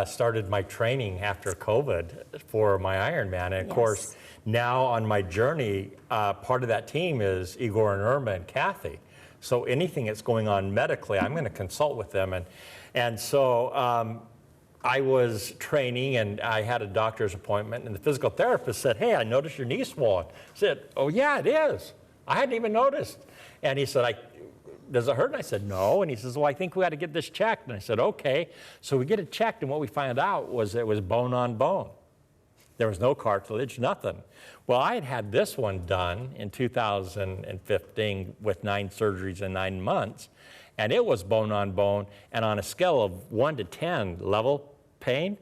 started my training after COVID for my Ironman. And of Yes. course, now on my journey, part of that team is Igor and Irma and Kathy. So anything that's going on medically, I'm going to consult with them. And so I was training, and I had a doctor's appointment, and the physical therapist said, "Hey, I noticed your knee swollen." I said, "Oh yeah, it is. I hadn't even noticed." And he said, "Does it hurt?" And I said, "No." And he says, "Well, I think we got to get this checked." And I said, "Okay." So we get it checked, and what we found out was it was bone on bone. There was no cartilage, nothing. Well, I had had this one done in 2015 with 9 surgeries in 9 months, and it was bone on bone, and on a scale of 1 to 10 level pain,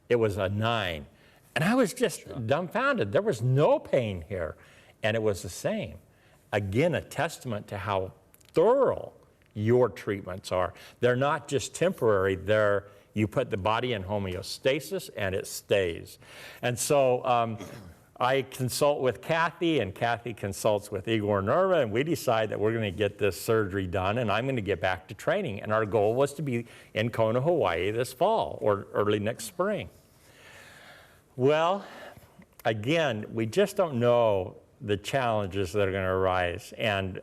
it was a 9. And I was just dumbfounded. There was no pain here, and it was the same. Again, a testament to how thorough your treatments are. They're not just temporary, you put the body in homeostasis and it stays. And so I consult with Kathy, and Kathy consults with Igor and Irma, and we decide that we're going to get this surgery done, and I'm going to get back to training. And our goal was to be in Kona, Hawaii this fall or early next spring. Well, again, we just don't know the challenges that are going to arise. And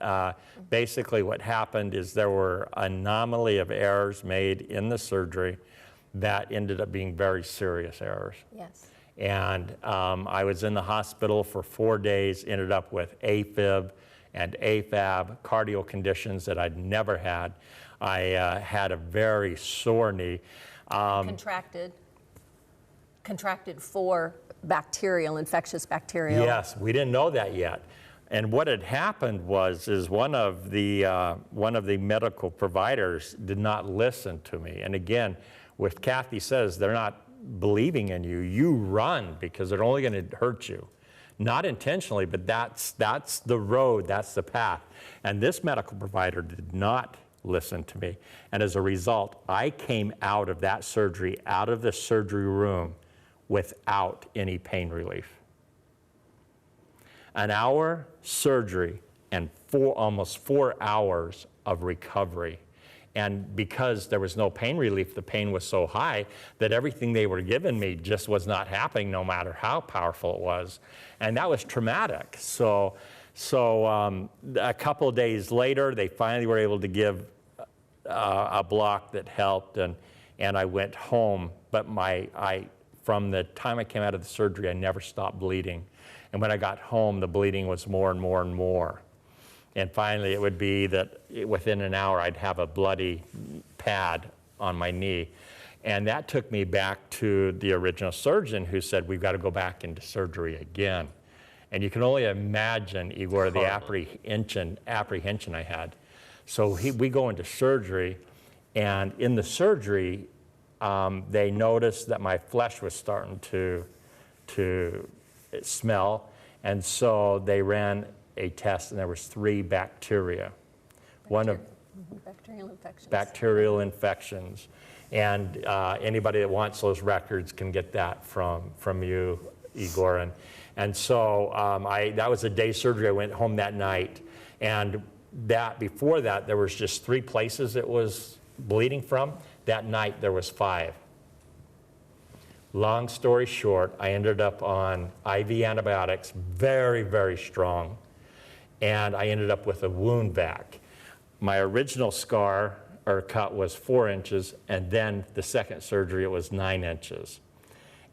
basically what happened is there were anomaly of errors made in the surgery that ended up being very serious errors. Yes. And I was in the hospital for 4 days, ended up with AFib and AFab, cardio conditions that I'd never had. I had a very sore knee. Contracted for infectious bacterial. Yes, we didn't know that yet. And what had happened is one of the medical providers did not listen to me. And again, what Kathy says, they're not believing in you. You run because they're only going to hurt you. Not intentionally, but that's the road, that's the path. And this medical provider did not listen to me. And as a result, I came out of that surgery, out of the surgery room, without any pain relief. An hour surgery and almost 4 hours of recovery. And because there was no pain relief, the pain was so high that everything they were giving me just was not happening, no matter how powerful it was. And that was traumatic. So a couple of days later, they finally were able to give a block that helped, and I went home. But from the time I came out of the surgery, I never stopped bleeding. And when I got home, the bleeding was more and more and more. And finally, it would be that within an hour, I'd have a bloody pad on my knee. And that took me back to the original surgeon, who said, "We've got to go back into surgery again." And you can only imagine, Igor, the apprehension I had. So we go into surgery, and in the surgery, they noticed that my flesh was starting to smell, and so they ran a test, and there was 3 bacteria. Bacterial infections. And anybody that wants those records can get that from you, Igor. And so that was a day surgery. I went home that night, and before that, there was just 3 places it was bleeding from. That night, there was 5. Long story short, I ended up on IV antibiotics, very, very strong, and I ended up with a wound vac. My original scar or cut was 4 inches, and then the second surgery, it was 9 inches.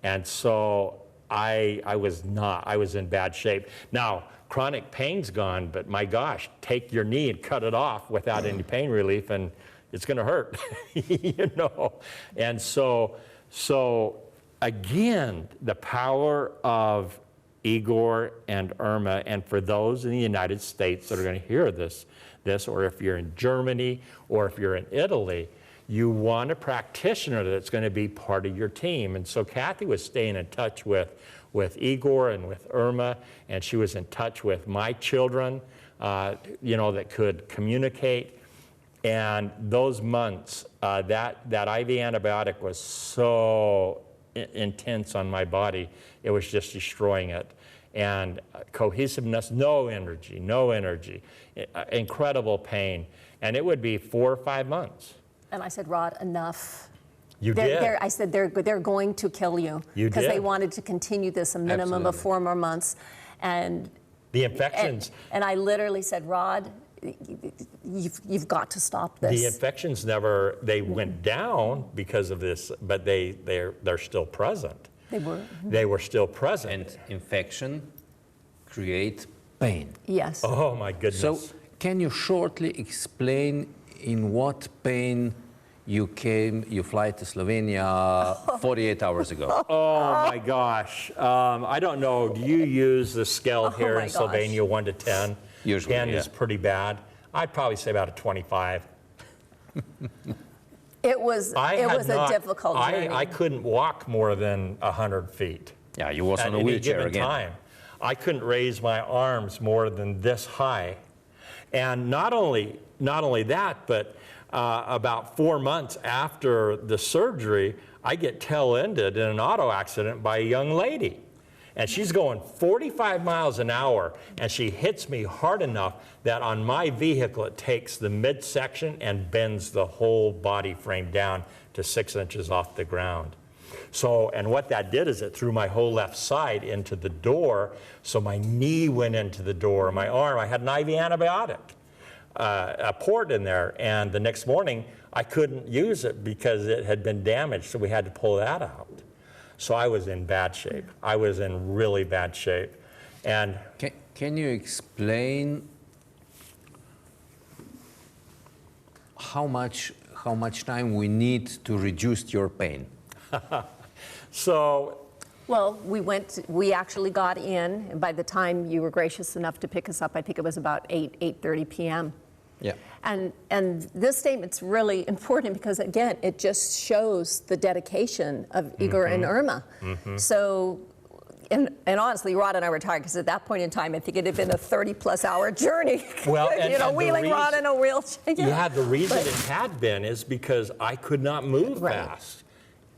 And so I was in bad shape. Now, chronic pain's gone, but my gosh, take your knee and cut it off without any pain relief, and it's going to hurt, you know. And so again, the power of Igor and Irma, and for those in the United States that are going to hear this, or if you're in Germany, or if you're in Italy, you want a practitioner that's going to be part of your team. And so Kathy was staying in touch with Igor and with Irma, and she was in touch with my children, you know, that could communicate. And those months, that IV antibiotic was so intense on my body, it was just destroying it. and cohesiveness, no energy, incredible pain. And it would be 4 or 5 months. And I said, Rod, enough. You did. I said, they're going to kill you. You because did. they wanted to continue this a minimum of 4 more months. And the infections. And I literally said, Rod, you've got to stop this. The infections never, they went down because of this, but they're still present. They were. They were still present. And infection create pain. Yes. Oh my goodness. So can you shortly explain in what pain you fly to Slovenia 48 hours ago? Oh my gosh. I don't know. Do you use the scale here in my gosh. Slovenia 1 to 10? Usually, 10 yeah. is pretty bad. I'd probably say about a 25. It was a difficult journey. I couldn't walk more than 100 feet. Yeah, you was at on a any wheelchair given again. time. I couldn't raise my arms more than this high. And not only that, but about 4 months after the surgery, I get tail-ended in an auto accident by a young lady. And she's going 45 miles an hour, and she hits me hard enough that on my vehicle it takes the midsection and bends the whole body frame down to 6 inches off the ground. So, and what that did is it threw my whole left side into the door, so my knee went into the door, my arm, I had an IV antibiotic, a port in there, and the next morning I couldn't use it because it had been damaged, so we had to pull that out. So I was in bad shape. I was in really bad shape. And can you explain how much time we need to reduce your pain? So, well, we actually got in, and by the time you were gracious enough to pick us up, I think it was about 8:30 p.m. Yeah. And this statement's really important because, again, it just shows the dedication of Igor and Irma. So, and honestly, Rod and I were tired because at that point in time, I think it had been a 30-plus hour journey. Well, and wheeling Rod in a wheelchair. yeah, the reason it had been is because I could not move fast.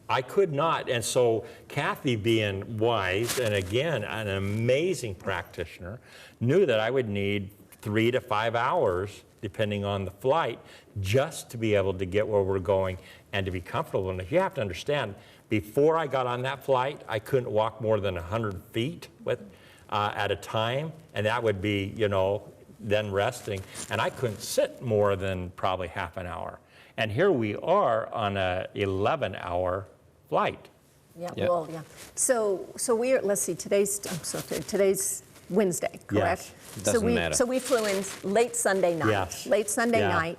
I could not. And so Kathy, being wise and again an amazing practitioner, knew that I would need 3 to 5 hours, depending on the flight, just to be able to get where we're going and to be comfortable. And you have to understand, before I got on that flight, I couldn't walk more than 100 feet at a time, and that would be, then resting. And I couldn't sit more than probably half an hour. And here we are on a 11-hour flight. Yeah, well, yeah. So we're, let's see, today's Wednesday, correct? Yes. Doesn't matter. So we flew in late Sunday night. Yes. Late Sunday night.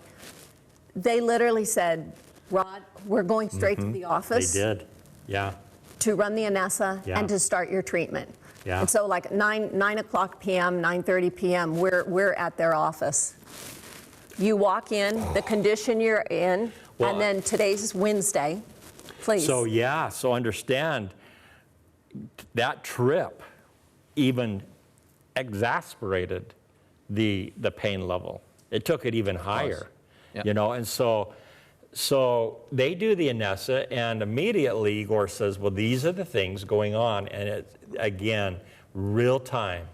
They literally said, Rod, we're going straight to the office. They did, yeah. To run the ANESA and to start your treatment. Yeah. And so like 9 o'clock p.m., 9:30 p.m., we're at their office. You walk in, the condition you're in, and then today's Wednesday. Please. So understand that trip even exasperated the pain level. It took it even higher, and so they do the ANESA, and immediately Igor says, well, these are the things going on, and it's, again, real time.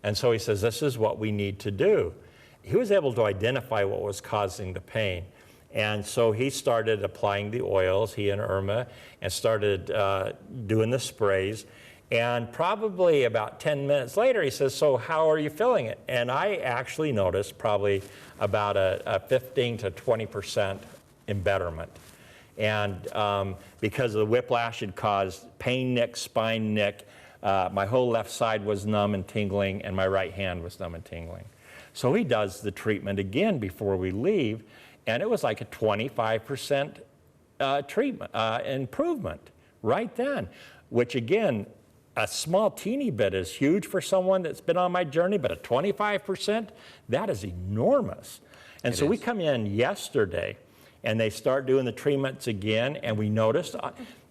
And so he says, this is what we need to do. He was able to identify what was causing the pain. And so he started applying the oils, he and Irma, and started doing the sprays. And probably about 10 minutes later, he says, so how are you feeling it? And I actually noticed probably about a 15 to 20% embetterment. And because of the whiplash, it caused pain nick, spine nick. My whole left side was numb and tingling, and my right hand was numb and tingling. So he does the treatment again before we leave, and it was like a 25% treatment improvement right then, which again, a small teeny bit is huge for someone that's been on my journey, but a 25%, that is enormous. And so we come in yesterday, and they start doing the treatments again, and we noticed,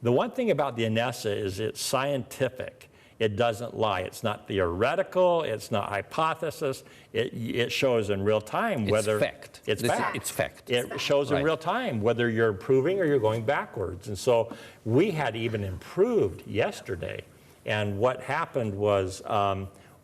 the one thing about the ANESA is it's scientific. It doesn't lie. It's not theoretical. It's not hypothesis. It shows in real time whether... It's fact. It's fact. It's fact. It shows in real time whether you're improving or you're going backwards. And so we had even improved yesterday. And what happened was,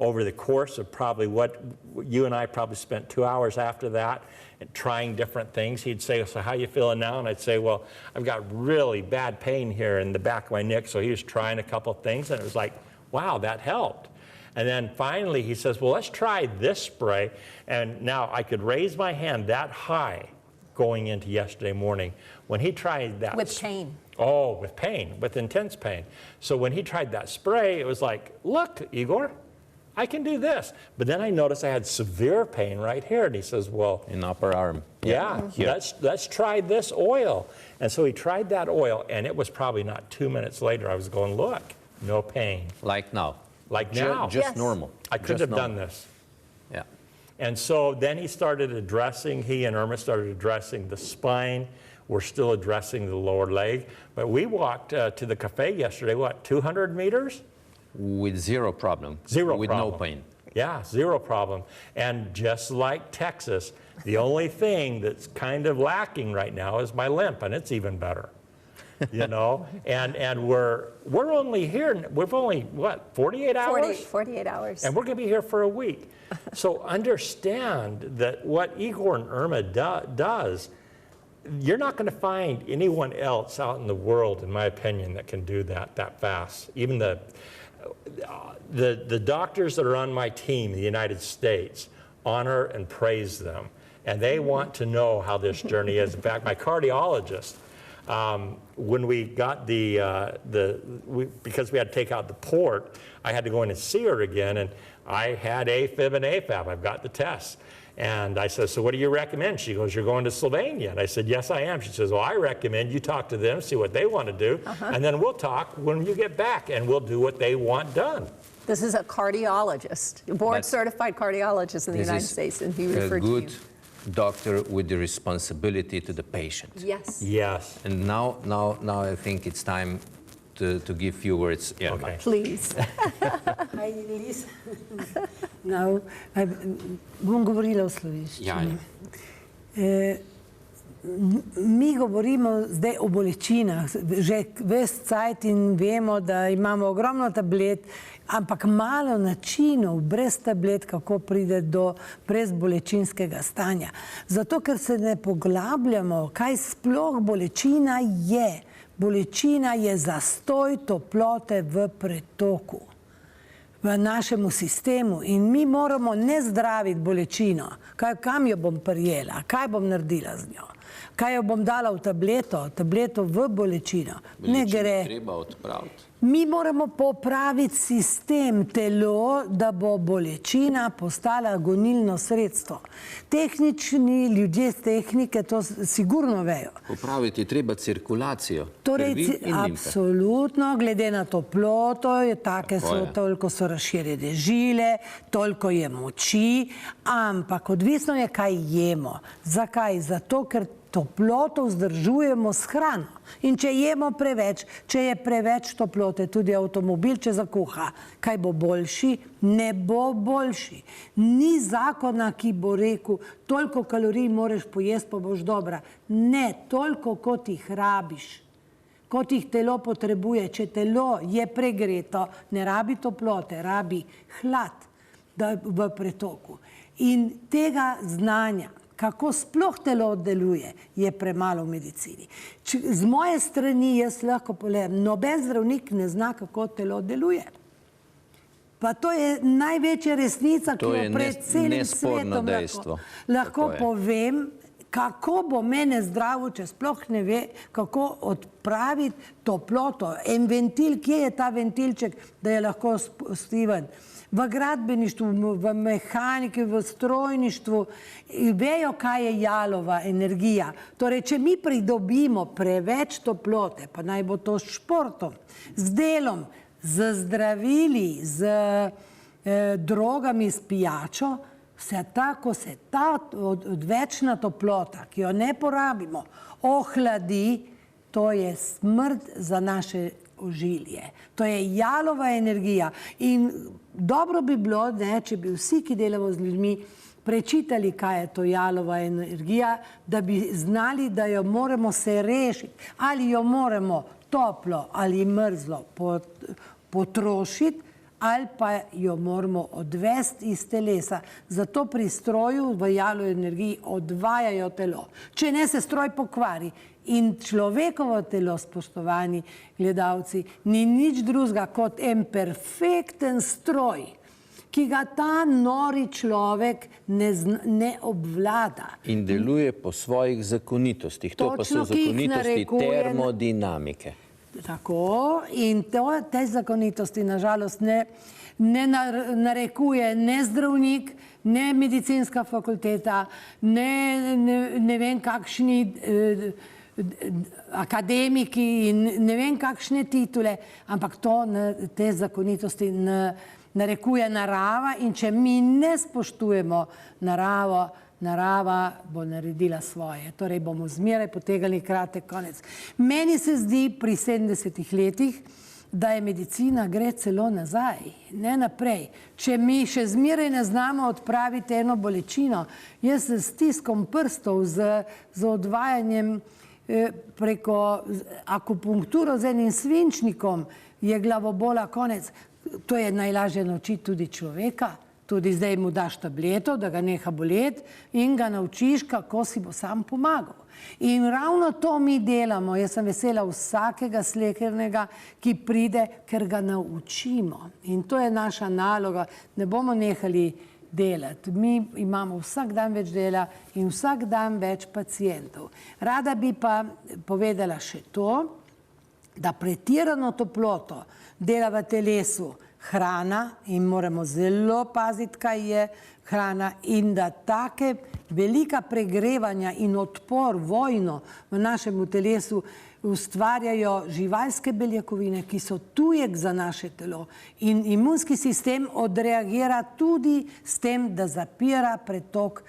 over the course of probably what you and I probably spent 2 hours after that and trying different things, he'd say, so how you feeling now? And I'd say, well, I've got really bad pain here in the back of my neck. So he was trying a couple of things, and it was like, wow, that helped. And then finally he says, well, let's try this spray. And now I could raise my hand that high going into yesterday morning. When he tried that. With pain. Oh, with pain, with intense pain. So when he tried that spray, it was like, look, Igor, I can do this. But then I noticed I had severe pain right here. And he says, well. In upper arm. Yeah, let's try this oil. And so he tried that oil, and it was probably not 2 minutes later. I was going, look, no pain. Like now. Like now. Just normal. I couldn't have done this. Yeah. And so then he and Irma started addressing the spine. We're still addressing the lower leg. But we walked to the cafe yesterday, what, 200 meters? With zero problem. With no pain. Yeah, zero problem. And just like Texas, the only thing that's kind of lacking right now is my limp, and it's even better. You know, and we're only here, we've only, what, 48 hours? 48 hours. And we're going to be here for a week. So understand that what Igor and Irma does, you're not going to find anyone else out in the world, in my opinion, that can do that fast. Even the doctors that are on my team in the United States honor and praise them. And they want to know how this journey is. In fact, my cardiologist, when we got because we had to take out the port, I had to go in and see her again, and I had AFib and AFib. I've got the tests. And I said, so what do you recommend? She goes, you're going to Slovenia. And I said, yes, I am. She says, well, I recommend you talk to them, see what they want to do, and then we'll talk when you get back, and we'll do what they want done. This is a cardiologist, a board-certified cardiologist in the United States, and he referred to you. A good doctor with the responsibility to the patient. Yes. Yes. And now I think it's time to give few words. Yeah. Okay. Please. Hi, Liz. No, bom govorila v slovenščini. Mi govorimo zdaj o bolečinah, že ves cajt, in vemo, da imamo ogromno tablet, ampak malo načinov brez tablet, kako pride do brezbolečinskega stanja. Zato, ker se ne poglabljamo, kaj sploh bolečina je. Bolečina je zastoj toplote v pretoku, v našemu sistemu, in mi moramo ne zdraviti bolečino. Kam jo bom prijela, kaj bom naredila z njo, kaj jo bom dala v tableto v bolečino. Ne gre. Treba odpraviti. Mi moramo popraviti sistem, telo, da bo bolečina postala gonilno sredstvo. Tehnični ljudje z tehnike to sigurno vejo. Popraviti je treba cirkulacijo. Torej, absolutno, glede na toploto, toliko so razširjene žile, toliko je moči, ampak odvisno je, kaj jemo. Zakaj? Zato, ker toploto vzdržujemo s hrano. In če jemo preveč, če je preveč toplote, tudi avtomobil, če zakuha, kaj bo boljši? Ne bo boljši. Ni zakona, ki bo rekel, toliko kalorij moraš pojesti, pa boš dobra. Ne, toliko, kot jih rabiš, kot jih telo potrebuje. Če telo je pregreto, ne rabi toplote, rabi hlad v pretoku. In tega znanja, kako sploh telo deluje, je premalo v medicini. Z moje strani jaz lahko povem, noben zdravnik ne zna, kako telo deluje. Pa to je največja resnica, ki jo pred celim svetom lahko povem, kako bo mene zdravo, če sploh ne ve, kako odpraviti toploto. En ventil, kje je ta ventilček, da je lahko spustiven? V gradbeništvu, v mehaniki, v strojništvu vejo, kaj je jalova energija. Torej, če mi pridobimo preveč toplote, pa naj bo to s športom, z delom, z zdravili, z drogami, s pijačo, ko se ta odvečna toplota, ki jo ne porabimo, ohladi, to je smrt za naše ožilje. To je jalova energija. In dobro bi bilo, če bi vsi, ki delamo z ljudmi, prečitali, kaj je to jalova energija, da bi znali, da jo moramo se rešiti. Ali jo moramo toplo ali mrzlo potrošiti ali pa jo moramo odvesti iz telesa. Zato pri stroju v jalu energiji odvajajo telo. Če ne, se stroj pokvari. In človekovo telo, spoštovani gledalci, ni nič drugega kot en perfekten stroj, ki ga ta nori človek ne obvlada. In deluje po svojih zakonitostih. To pa so zakonitosti termodinamike. Tako, in te zakonitosti nažalost ne narekuje ne zdravnik, ne medicinska fakulteta, ne vem kakšni akademiki in ne vem kakšne titule, ampak te zakonitosti narekuje narava, in če mi ne spoštujemo narava bo naredila svoje. Torej bomo zmeraj potegali kratek konec. Meni se zdi pri 70 letih, da je medicina gre celo nazaj, ne naprej. Če mi še zmeraj ne znamo odpraviti eno bolečino, jaz s stiskom prstov, z odvajanjem preko akupunkturo z enim svinčnikom je glavobola konec. To je najlažje naučiti tudi človeka. Tudi zdaj mu daš tableto, da ga neha boleti in ga naučiš, kako si bo sam pomagal. In ravno to mi delamo. Jaz sem vesela vsakega slehernega, ki pride, ker ga naučimo. In to je naša naloga. Ne bomo nehali delati. Mi imamo vsak dan več dela in vsak dan več pacientov. Rada bi pa povedala še to, da pretirano toploto dela v telesu hrana in moramo zelo paziti, kaj je hrana, in da take velika pregrevanja in odpor, vojno v našem telesu ustvarjajo živalske beljakovine, ki so tujek za naše telo, in imunski sistem odreagira tudi s tem, da zapira pretok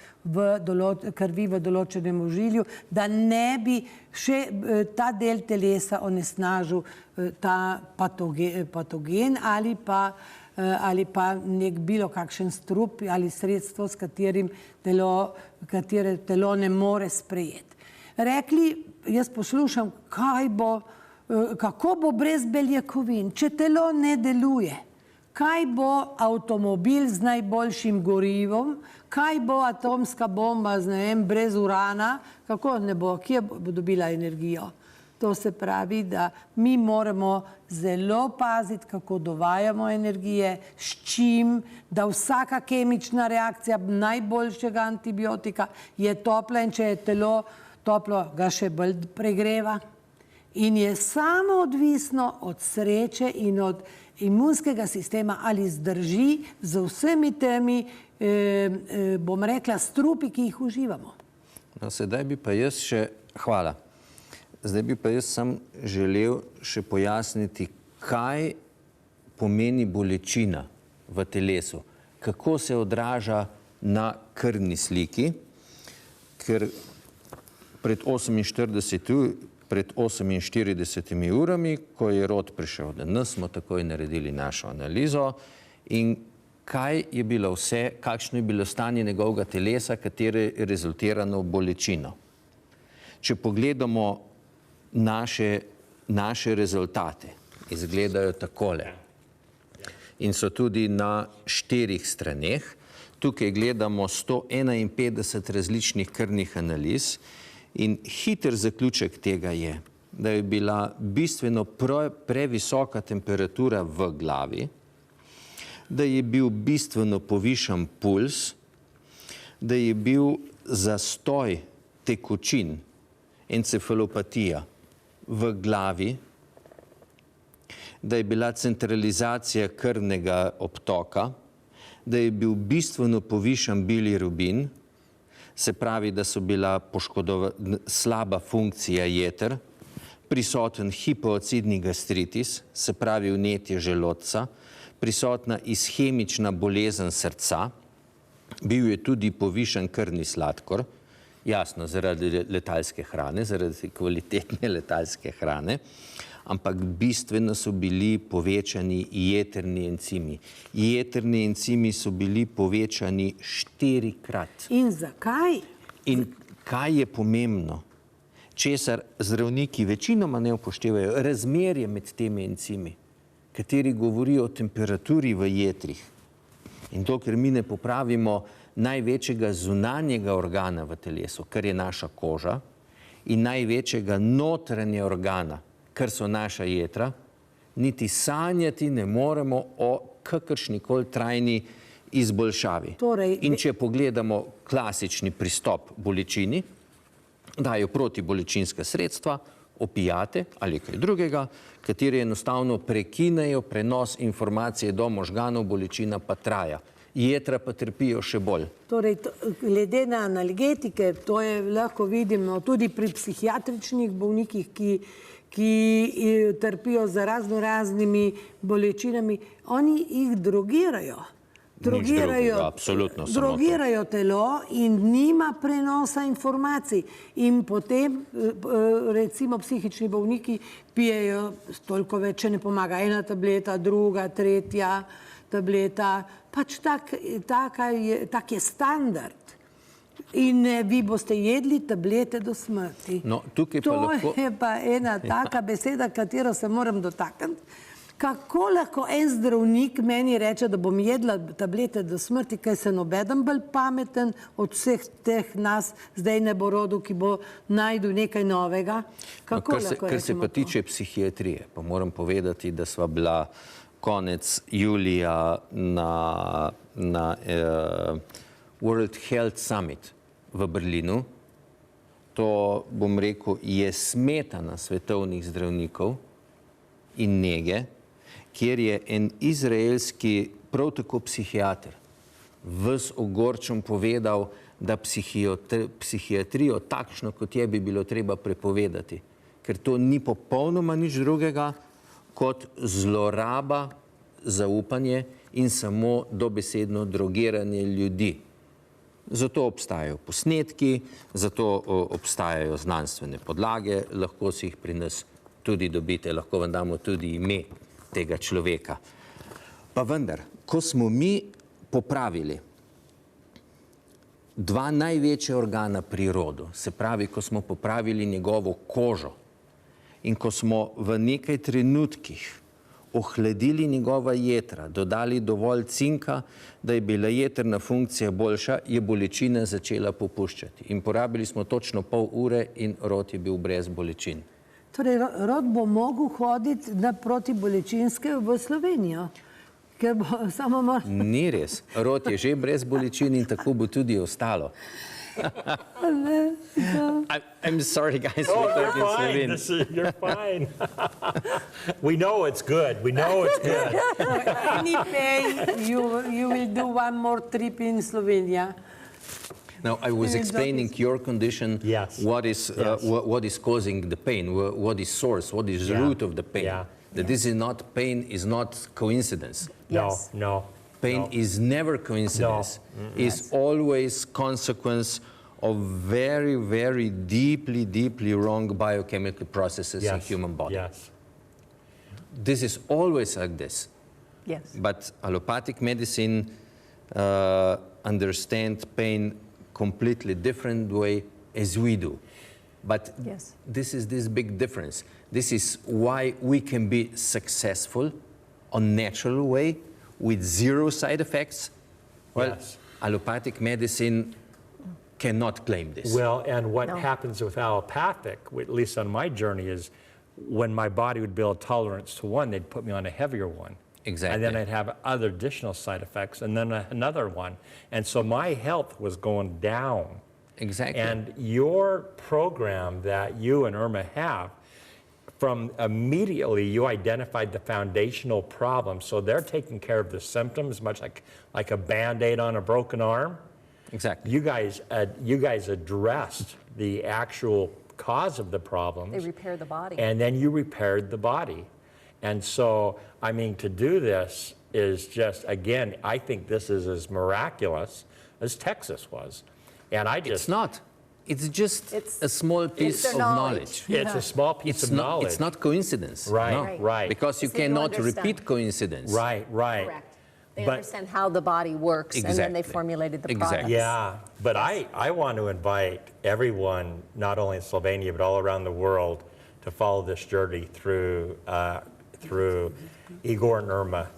krvi v določenem ožilju, da ne bi še ta del telesa onesnažil ta patogen ali pa nek bilo kakšen strup ali sredstvo, s katere telo ne more sprejeti. Rekli, jaz poslušam, kako bo brez beljakovin, če telo ne deluje. Kaj bo avtomobil z najboljšim gorivom, kaj bo atomska bomba brez urana, kako ne bo, kje bo dobila energijo. To se pravi, da mi moramo zelo paziti, kako dovajamo energije, s čim, da vsaka kemična reakcija najboljšega antibiotika je topla, in če je telo toplo, ga še bolj pregreva. In je samo odvisno od sreče in od imunskega sistema, ali zdrži z vsemi temi, bom rekla, strupi, ki jih uživamo. No, sedaj bi pa jaz še, hvala, zdaj bi pa jaz sam želel še pojasniti, kaj pomeni bolečina v telesu, kako se odraža na krvni sliki, ker pred 48 urami, ko je rod prišel do nas, smo takoj naredili našo analizo in kaj je bilo vse, kakšno je bilo stanje njegovega telesa, katere je rezultirano v bolečino. Če pogledamo naše rezultate, izgledajo takole in so tudi na 4 straneh. Tukaj gledamo 151 različnih krvnih analiz in hiter zaključek tega je, da je bila bistveno previsoka temperatura v glavi, da je bil bistveno povišan puls, da je bil zastoj tekočin, encefalopatija v glavi, da je bila centralizacija krvnega obtoka, da je bil bistveno povišan bilirubin, se pravi, da so bila poškodovana slaba funkcija jeter, prisoten hipoocidni gastritis, se pravi vnetje želodca, prisotna ishemična bolezen srca, bil je tudi povišan krvni sladkor, jasno, zaradi letalske hrane, zaradi kvalitetne letalske hrane, ampak bistveno so bili povečani jetrni encimi. Jetrni encimi so bili povečani 4-krat. In zakaj? In kaj je pomembno? Česar zdravniki večinoma ne upoštevajo, razmerje med temi encimi. kateri govori o temperaturi v jetrih. In to, ker mi ne popravimo največjega zunanjega organa v telesu, kar je naša koža, in največjega notranjega organa, kar so naša jetra, niti sanjati ne moremo o kakršnikoli trajni izboljšavi. In če pogledamo klasični pristop bolečini, dajo protibolečinska sredstva, opijate ali kaj drugega, kateri enostavno prekinejo prenos informacije do možganov, bolečina pa traja. Jetra pa trpijo še bolj. Torej, glede na analgetike, to je lahko vidimo tudi pri psihiatričnih bolnikih, ki trpijo za raznoraznimi bolečinami, oni jih drogirajo. Drogirajo telo in nima prenosa informacij. In potem, recimo, psihični bolniki pijejo toliko več, če ne pomaga ena tableta, druga, tretja tableta. Pač tak je standard. In vi boste jedli tablete do smrti. To je pa ena taka beseda, katero se moram dotakniti. Kako lahko en zdravnik meni reče, da bom jedla tablete do smrti, kaj se nobeden bolj pameten od vseh teh nas zdaj ne bo rodil, ki bo najdel nekaj novega? Kar se pa tiče psihiatrije, pa moram povedati, da sva bila konec julija na World Health Summit v Berlinu. To, bom rekel, je smetana svetovnih zdravnikov in nege, kjer je en izraelski, prav tako psihiater, ves ogorčen povedal, da psihiatrijo takšno, kot je, bi bilo treba prepovedati. Ker to ni popolnoma nič drugega, kot zloraba, zaupanje in samo dobesedno drogiranje ljudi. Zato obstajajo posnetki, zato obstajajo znanstvene podlage, lahko si jih pri nas tudi dobite, lahko vam damo tudi ime tega človeka. Pa vendar, ko smo mi popravili dva največja organa pri rodu, se pravi, ko smo popravili njegovo kožo in ko smo v nekaj trenutkih ohladili njegova jetra, dodali dovolj cinka, da je bila jetrna funkcija boljša, je bolečina začela popuščati. In porabili smo točno pol ure in rod je bil brez bolečin. Torej, rod bo mogel hoditi na protibolečinske v Slovenijo, ker bo samo Ni res. Rod je že brez bolečin in tako bo tudi ostalo. I'm sorry, guys. Oh, you're fine. You're fine. We know it's good. We know it's good. Anyway, you will do one more trip in Slovenia. Now, I was explaining your condition, yes. What is causing the pain, what is source, what is the root of the pain. Yeah. That this is not, pain is not coincidence. Yes. No. Pain is never coincidence. It's always consequence of very, very deeply wrong biochemical processes in human body. Yes. This is always like this. Yes. But allopathic medicine understands pain completely different way as we do. But this is this big difference. This is why we can be successful on natural way with zero side effects. Well, allopathic medicine cannot claim this. Well, and what happens with allopathic, at least on my journey, is when my body would build tolerance to one, they'd put me on a heavier one. Exactly. And then I'd have other additional side effects, and then another one. And so my health was going down. Exactly. And your program that you and Irma have, from immediately you identified the foundational problem. So they're taking care of the symptoms, much like a Band-Aid on a broken arm. Exactly. You guys addressed the actual cause of the problems. They repair the body. And then you repaired the body. And so, I mean, to do this is just, again, I think this is as miraculous as Texas was. And I just... It's not. It's just a small piece of knowledge. It's a small piece of knowledge. It's not coincidence. Right, right. Because you cannot repeat coincidence. Right. Correct. They understand how the body works, and then they formulated the products. Yeah, but I want to invite everyone, not only in Slovenia, but all around the world, to follow this journey through through Igor and Irma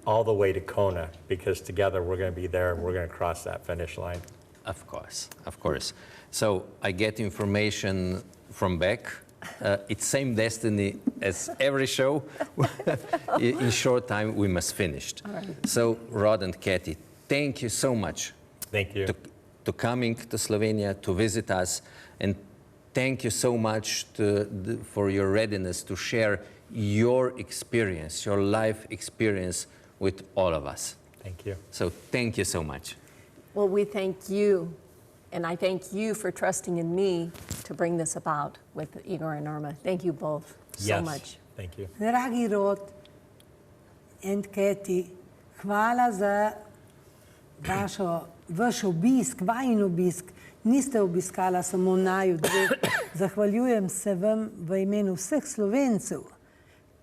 all the way to Kona, because together we're going to be there and we're going to cross that finish line. Of course, of course. So I get information from back. It's same destiny as every show. In short time, we must finish. Right. So Rod and Kathy, thank you so much. Thank you. To coming to Slovenia to visit us, and thank you so much for your readiness to share your experience, your life experience with all of us. Thank you. So thank you so much. Well, we thank you, and I thank you for trusting in me to bring this about with Igor and Irma. Thank you both so much. Thank you. Dragi Rod and Kathy, hvala za vaš obisk, vajin obisk. Niste obiskala samo naju dveh. Zahvaljujem se vam v imenu vseh Slovencev,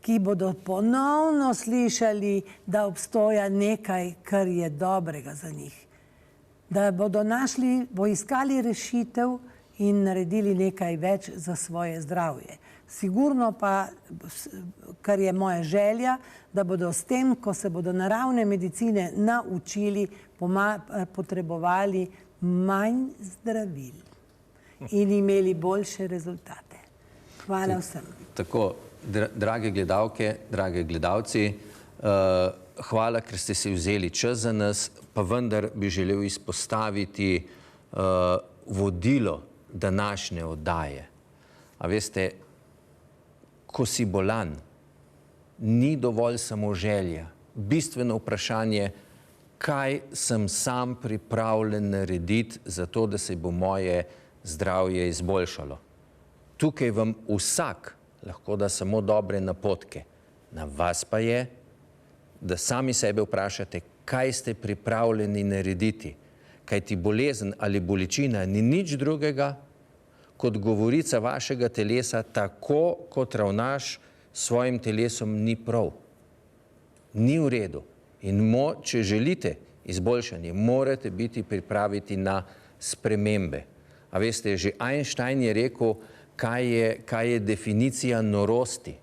ki bodo ponovno slišali, da obstoja nekaj, kar je dobrega za njih. Da bodo iskali rešitev in naredili nekaj več za svoje zdravje. Sigurno pa, kar je moja želja, da bodo s tem, ko se bodo naravne medicine naučili, potrebovali manj zdravil in imeli boljše rezultate. Hvala vsem. Tako, drage gledalke, drage gledalci, hvala, ker ste si vzeli čas za nas, pa vendar bi želel izpostaviti vodilo današnje oddaje. A veste, ko si bolan, ni dovolj samo želja. Bistveno vprašanje, kaj sem sam pripravljen narediti za to, da se bo moje zdravje izboljšalo. Tukaj vam vsak lahko da samo dobre napotke. Na vas pa je, da sami sebe vprašate, kaj ste pripravljeni narediti. Kajti bolezen ali bolečina ni nič drugega, kot govorica vašega telesa, tako kot ravnaš s svojim telesom, ni prav. Ni v redu. In če želite izboljšanje, morate biti pripraviti na spremembe. A veste, že Einstein je rekel, kaj je definicija norosti.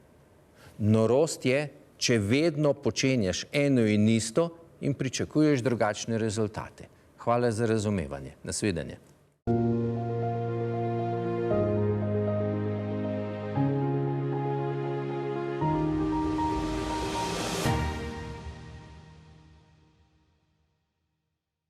Norost je, če vedno počenjaš eno in isto in pričakuješ drugačne rezultate. Hvala za razumevanje. Nasvidenje.